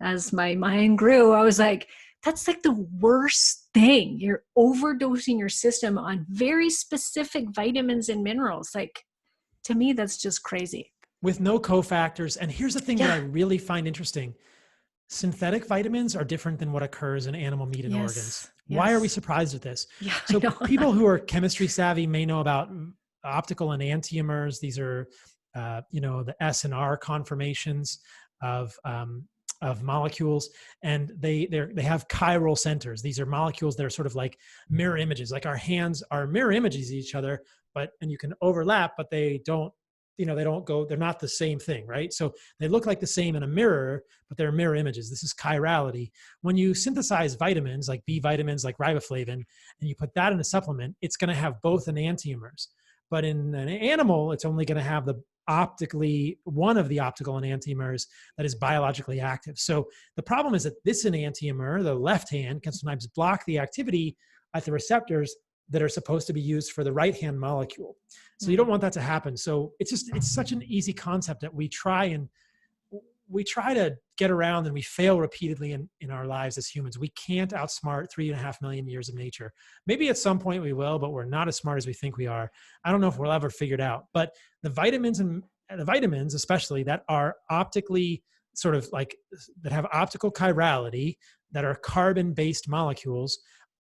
as my mind grew, I was like, that's like the worst thing. You're overdosing your system on very specific vitamins and minerals. Like, to me, that's just crazy. With no cofactors. And here's the thing that I really find interesting. Synthetic vitamins are different than what occurs in animal meat and organs. Why are we surprised at this? Yeah, so people who are chemistry savvy may know about optical enantiomers. These are, the S and R conformations of molecules, and they have chiral centers. These are molecules that are sort of like mirror images. Like our hands are mirror images of each other, and you can overlap, but they don't. They're not the same thing, right? So they look like the same in a mirror, but they're mirror images. This is chirality. When you synthesize vitamins, like B vitamins, like riboflavin, and you put that in a supplement, it's going to have both enantiomers. But in an animal, it's only going to have one of the optical enantiomers that is biologically active. So the problem is that this enantiomer, the left hand, can sometimes block the activity at the receptors that are supposed to be used for the right hand molecule. So you don't want that to happen. So it's such an easy concept that we try to get around, and we fail repeatedly in our lives as humans. We can't outsmart 3.5 million years of nature. Maybe at some point we will, but we're not as smart as we think we are. I don't know if we'll ever figure it out. But the vitamins especially that are optically sort of like, that have optical chirality, that are carbon-based molecules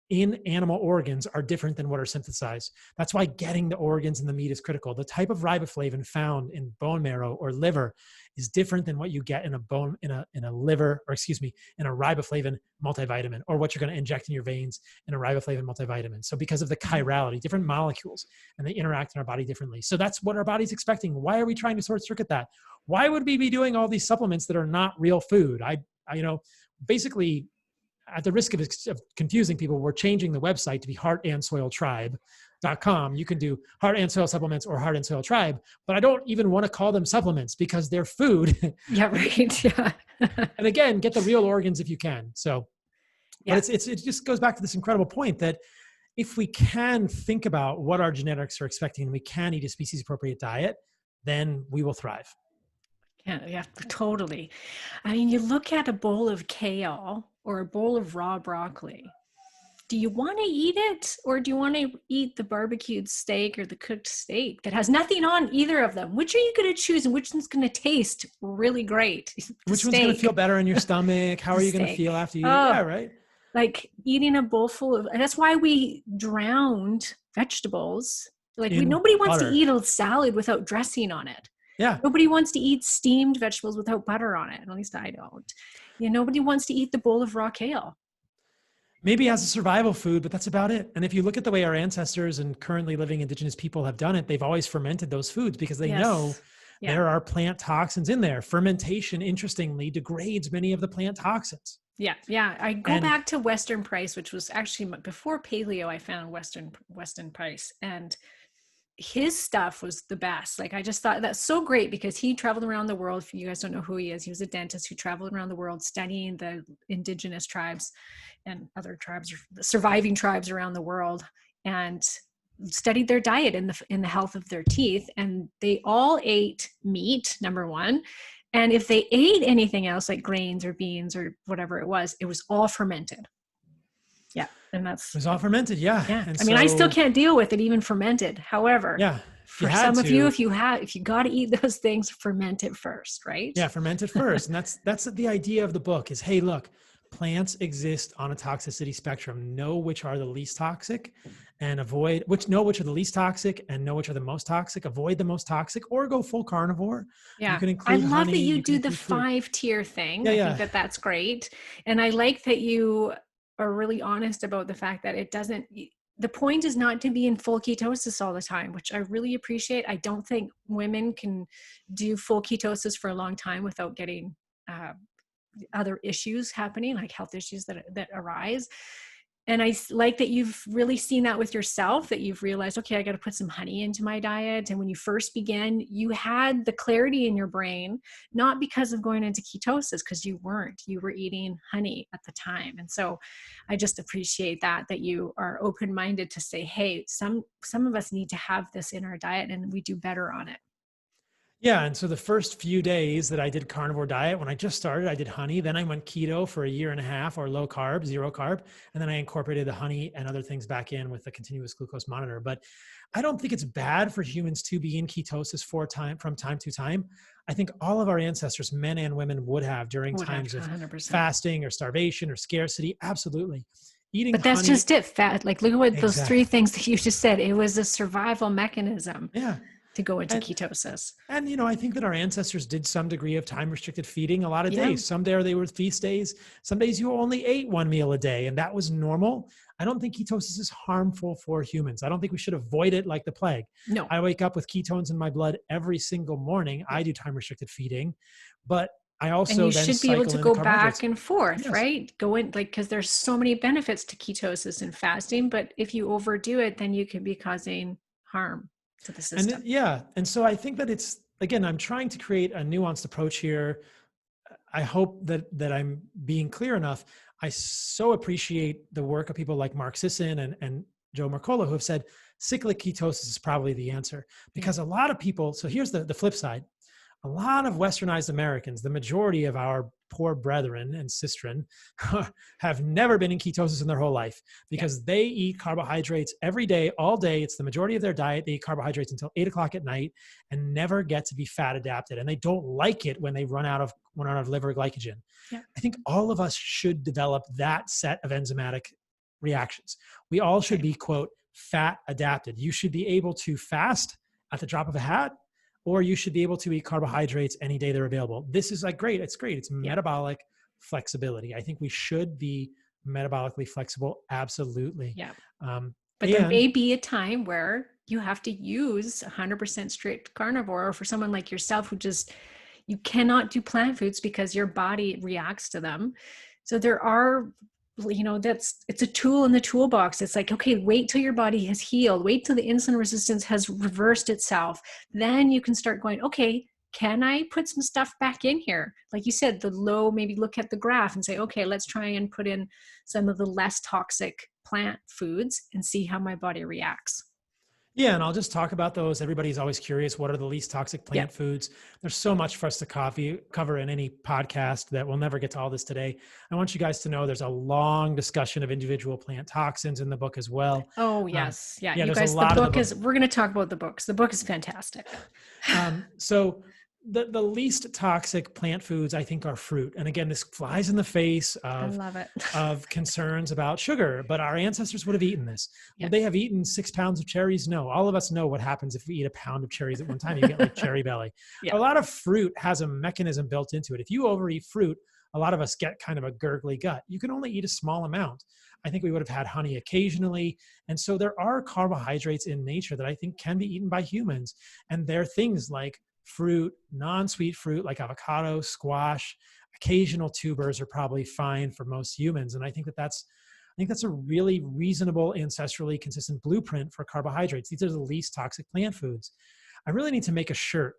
in animal organs are different than what are synthesized. That's why getting the organs in the meat is critical. The type of riboflavin found in bone marrow or liver is different than what you get in a riboflavin multivitamin, or what you're going to inject in your veins in a riboflavin multivitamin. So because of the chirality, different molecules, and they interact in our body differently. So that's what our body's expecting. Why are we trying to short circuit that? Why would we be doing all these supplements that are not real food? Basically, at the risk of confusing people, we're changing the website to be heartandsoiltribe.com. You can do heart and soil supplements or heart and soil tribe, but I don't even want to call them supplements because they're food. Yeah, right. Yeah. And again, get the real organs if you can. So, but it just goes back to this incredible point that if we can think about what our genetics are expecting and we can eat a species appropriate diet, then we will thrive. Yeah, totally. I mean, you look at a bowl of kale or a bowl of raw broccoli. Do you want to eat it, or do you want to eat the barbecued steak or the cooked steak that has nothing on either of them? Which are you going to choose, and which one's going to taste really great? Which one's going to feel better in your stomach? How are you going to feel after you eat it? Yeah, right. Like eating a bowl full of, and that's why we drowned vegetables. Like nobody wants to eat a salad without dressing on it. Yeah. Nobody wants to eat steamed vegetables without butter on it. At least I don't. Nobody wants to eat the bowl of raw kale. Maybe as a survival food, but that's about it. And if you look at the way our ancestors and currently living indigenous people have done it, they've always fermented those foods because they know there are plant toxins in there. Fermentation, interestingly, degrades many of the plant toxins. Yeah. I go back to Western Price, which was actually before paleo. I found Western Price, and his stuff was the best. Like, I just thought that's so great because he traveled around the world. If you guys don't know who he is, he was a dentist who traveled around the world studying the indigenous tribes and other tribes, surviving tribes around the world, and studied their diet in the health of their teeth. And they all ate meat, number one. And if they ate anything else like grains or beans or whatever it was all fermented. Yeah. And it was all fermented. Yeah. And I mean, I still can't deal with it, even fermented. However, for some of you, if you got to eat those things, ferment it first, right? Yeah. Ferment it first. And that's the idea of the book is, hey, look, plants exist on a toxicity spectrum. Know which are the least toxic and know which are the least toxic and know which are the most toxic. Avoid the most toxic or go full carnivore. Yeah. You can include I love honey, that you do the fruit. 5-tier thing. I think that's great. And I like that you are really honest about the fact that the point is not to be in full ketosis all the time, which I really appreciate. I don't think women can do full ketosis for a long time without getting other issues happening, like health issues that arise. And I like that you've really seen that with yourself, that you've realized, okay, I got to put some honey into my diet. And when you first began, you had the clarity in your brain, not because of going into ketosis, because you weren't, you were eating honey at the time. And so I just appreciate that you are open-minded to say, hey, some of us need to have this in our diet and we do better on it. Yeah. And so the first few days that I did carnivore diet, when I just started, I did honey. Then I went keto for 1.5 years, or low carb, 0 carb. And then I incorporated the honey and other things back in with the continuous glucose monitor. But I don't think it's bad for humans to be in ketosis from time to time. I think all of our ancestors, men and women, would have during times of 100%. fasting or starvation or scarcity. Absolutely. Eating But that's honey, just it. Fat. Like, look at what those exactly. 3 things that you just said. It was a survival mechanism. Yeah. To go into ketosis. And, I think that our ancestors did some degree of time restricted feeding a lot of Yeah. days. Some days they were feast days. Some days you only ate 1 meal a day, and that was normal. I don't think ketosis is harmful for humans. I don't think we should avoid it like the plague. No. I wake up with ketones in my blood every single morning. I do time restricted feeding, but I also and you should be able to go back and forth, yes. Right? Go in, like, because there's so many benefits to ketosis and fasting, but if you overdo it, then you could be causing harm to the system. And so I think that it's, again, I'm trying to create a nuanced approach here. I hope that I'm being clear enough. I so appreciate the work of people like Mark Sisson and Joe Mercola, who have said cyclic ketosis is probably the answer, because a lot of people, so here's the flip side. A lot of Westernized Americans, the majority of our poor brethren and sistren, have never been in ketosis in their whole life, because they eat carbohydrates every day, all day. It's the majority of their diet. They eat carbohydrates until 8 o'clock at night and never get to be fat adapted. And they don't like it when they run out of liver glycogen. Yeah. I think all of us should develop that set of enzymatic reactions. We all should be, quote, fat adapted. You should be able to fast at the drop of a hat, or you should be able to eat carbohydrates any day they're available. This is like great. It's great. It's metabolic flexibility. I think we should be metabolically flexible. Absolutely. Yeah. But there may be a time where you have to use 100% strict carnivore, or for someone like yourself who you cannot do plant foods because your body reacts to them. So there are, it's a tool in the toolbox. It's like, okay, wait till your body has healed. Wait till the insulin resistance has reversed itself. Then you can start going, okay, can I put some stuff back in here? Like you said, maybe look at the graph and say, okay, let's try and put in some of the less toxic plant foods and see how my body reacts. Yeah, and I'll just talk about those. Everybody's always curious, what are the least toxic plant foods? There's so much for us to cover in any podcast that we'll never get to all this today. I want you guys to know there's a long discussion of individual plant toxins in the book as well. Oh, yes. You guys, the book is, we're going to talk about the books. The book is fantastic. So the least toxic plant foods, I think, are fruit. And again, this flies in the face of, I love it. of concerns about sugar, but our ancestors would have eaten this. Would they have eaten 6 pounds of cherries? No. All of us know what happens if we eat a pound of cherries at one time. You get like cherry belly. A lot of fruit has a mechanism built into it. If you overeat fruit, a lot of us get kind of a gurgly gut. You can only eat a small amount. I think we would have had honey occasionally. And so there are carbohydrates in nature that I think can be eaten by humans. And they're things like fruit, non-sweet fruit like avocado, squash, occasional tubers are probably fine for most humans. And I think that's a really reasonable, ancestrally consistent blueprint for carbohydrates. These are the least toxic plant foods. I really need to make a shirt.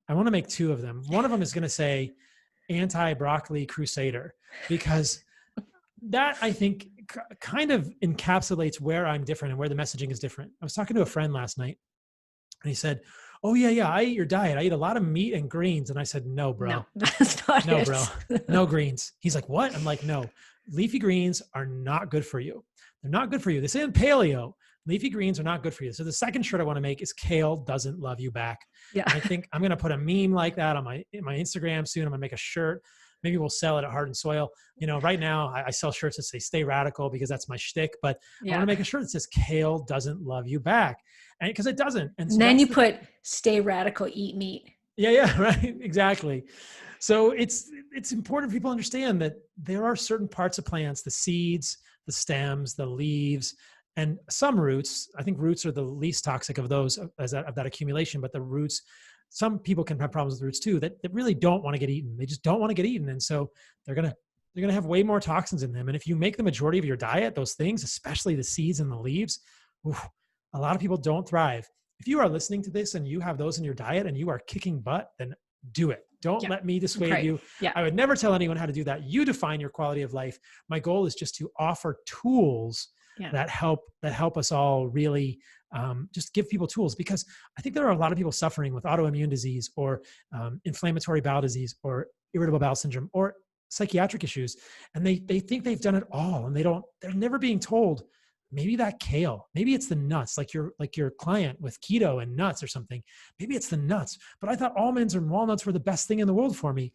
I want to make 2 of them. One of them is going to say anti-broccoli crusader, because that, I think, kind of encapsulates where I'm different and where the messaging is different. I was talking to a friend last night and he said, oh yeah, I eat your diet. I eat a lot of meat and greens. And I said, no, bro. No, that's not no, it. bro. No greens. He's like, what? I'm like, no, leafy greens are not good for you. They're not good for you. They say in paleo, leafy greens are not good for you. So the second shirt I want to make is kale doesn't love you back. Yeah. I think I'm going to put a meme like that on my Instagram soon. I'm going to make a shirt. Maybe we'll sell it at Heart and Soil. Right now I sell shirts that say stay radical because that's my shtick, but I want to make a shirt that says kale doesn't love you back. And because it doesn't. And so then you put stay radical, eat meat. Yeah, right. Exactly. So it's important for people to understand that there are certain parts of plants, the seeds, the stems, the leaves, and some roots. I think roots are the least toxic of those of that accumulation, but the roots, some people can have problems with roots too that really don't want to get eaten. They just don't want to get eaten. And so they're going to have way more toxins in them. And if you make the majority of your diet, those things, especially the seeds and the leaves, oof, a lot of people don't thrive. If you are listening to this and you have those in your diet and you are kicking butt, then do it. Don't let me dissuade you. Yeah. I would never tell anyone how to do that. You define your quality of life. My goal is just to offer tools that help us all really just give people tools, because I think there are a lot of people suffering with autoimmune disease or inflammatory bowel disease or irritable bowel syndrome or psychiatric issues. And they think they've done it all, and they're never being told, maybe that kale, maybe it's the nuts, like your client with keto and nuts or something. Maybe it's the nuts, but I thought almonds and walnuts were the best thing in the world for me.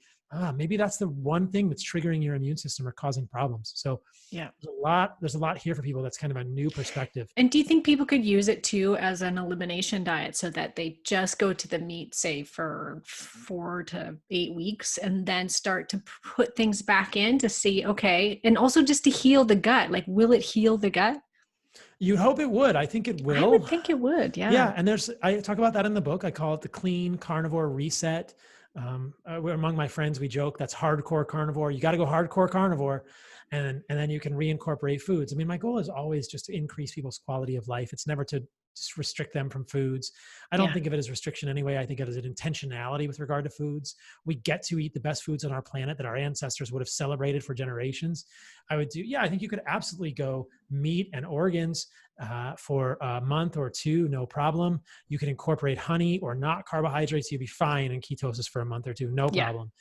Maybe that's the one thing that's triggering your immune system or causing problems. So there's a lot here for people. That's kind of a new perspective. And do you think people could use it too as an elimination diet, so that they just go to the meat, say for 4 to 8 weeks, and then start to put things back in to see, okay, and also just to heal the gut? Like, will it heal the gut? You'd hope it would. I think it will. I would think it would. Yeah. Yeah. And I talk about that in the book. I call it the clean carnivore reset. Among my friends, we joke that's hardcore carnivore. You got to go hardcore carnivore, and then you can reincorporate foods. I mean, my goal is always just to increase people's quality of life. It's never to just restrict them from foods. I don't think of it as restriction anyway. I think of it as an intentionality with regard to foods. We get to eat the best foods on our planet that our ancestors would have celebrated for generations. I think you could absolutely go meat and organs for a month or two, no problem. You can incorporate honey or not carbohydrates. You'd be fine in ketosis for a month or two, no problem.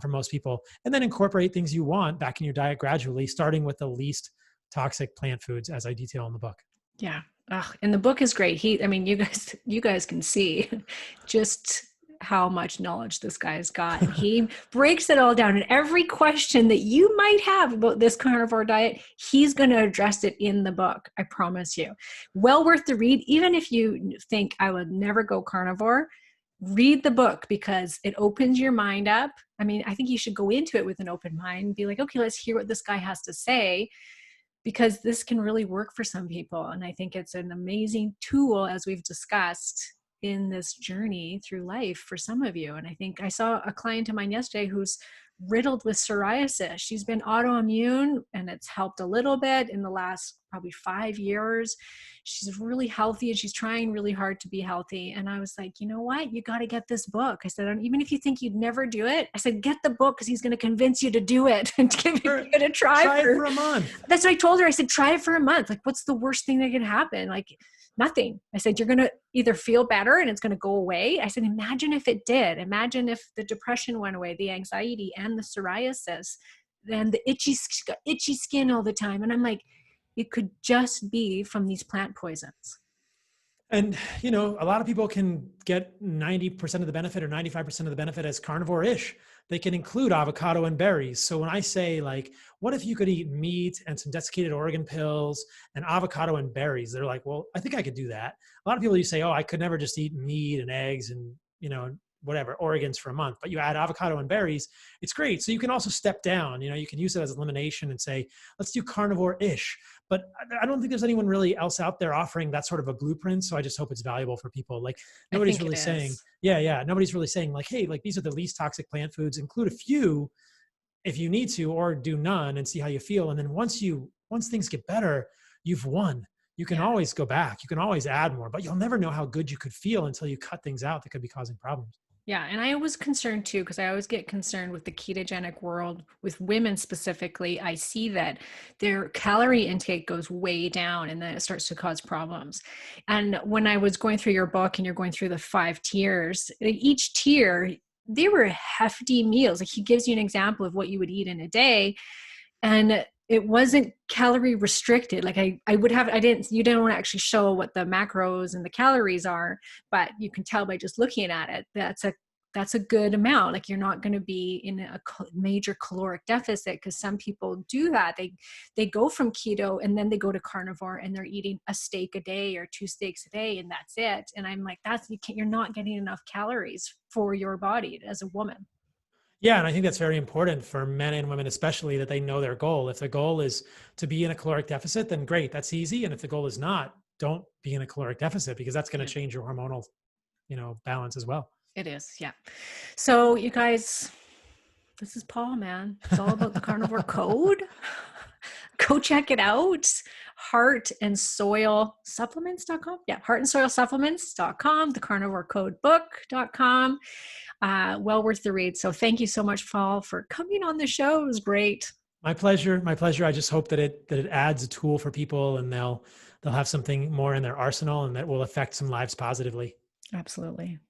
For most people. And then incorporate things you want back in your diet gradually, starting with the least toxic plant foods, as I detail in the book. Yeah. And the book is great. You guys can see just how much knowledge this guy's got. He breaks it all down, and every question that you might have about this carnivore diet, he's going to address it in the book. I promise you. Well worth the read. Even if you think I would never go carnivore, read the book, because it opens your mind up. I mean, I think you should go into it with an open mind and be like, okay, let's hear what this guy has to say, because this can really work for some people. And I think it's an amazing tool, as we've discussed, in this journey through life for some of you. And I think I saw a client of mine yesterday who's riddled with psoriasis. She's been autoimmune, and it's helped a little bit in the last probably 5 years. She's really healthy, and she's trying really hard to be healthy. And I was like, you know what? You got to get this book. I said, even if you think you'd never do it, I said, get the book, because he's going to convince you to do it and give it a try. Try it for a month. That's what I told her. I said, try it for a month. Like, what's the worst thing that can happen? Like, nothing. I said, you're going to either feel better and it's going to go away. I said, imagine if it did. Imagine if the depression went away, the anxiety and the psoriasis, then the itchy skin all the time. And I'm like, it could just be from these plant poisons. And, a lot of people can get 90% of the benefit or 95% of the benefit as carnivore-ish. They can include avocado and berries. So when I say, like, what if you could eat meat and some desiccated organ pills and avocado and berries? They're like, well, I think I could do that. A lot of people, you say, oh, I could never just eat meat and eggs and, whatever, organs for a month, but you add avocado and berries, it's great. So you can also step down, you can use it as elimination and say, let's do carnivore-ish. But I don't think there's anyone really else out there offering that sort of a blueprint. So I just hope it's valuable for people. Like, nobody's really saying, nobody's really saying, like, hey, like, these are the least toxic plant foods, include a few if you need to, or do none and see how you feel. And then once things get better, you've won. You can always go back. You can always add more, but you'll never know how good you could feel until you cut things out that could be causing problems. Yeah. And I was concerned too, because I always get concerned with the ketogenic world with women specifically. I see that their calorie intake goes way down, and then it starts to cause problems. And when I was going through your book and you're going through the 5 tiers, each tier, they were hefty meals. Like, he gives you an example of what you would eat in a day. And it wasn't calorie restricted. Like you didn't want to actually show what the macros and the calories are, but you can tell by just looking at it, that's a good amount. Like, you're not going to be in a major caloric deficit, because some people do that. They go from keto and then they go to carnivore and they're eating a steak a day or 2 steaks a day, and that's it. And I'm like, you're not getting enough calories for your body as a woman. Yeah. And I think that's very important for men and women, especially, that they know their goal. If the goal is to be in a caloric deficit, then great, that's easy. And if the goal is not, don't be in a caloric deficit, because that's going to change your hormonal, balance as well. It is. Yeah. So you guys, this is Paul, man. It's all about the carnivore code. Go check it out. Heartandsoilsupplements.com. Yeah, heartandsoilsupplements.com, thecarnivorecodebook.com. Well worth the read. So thank you so much, Paul, for coming on the show. It was great. My pleasure. My pleasure. I just hope that it adds a tool for people, and they'll have something more in their arsenal, and that will affect some lives positively. Absolutely.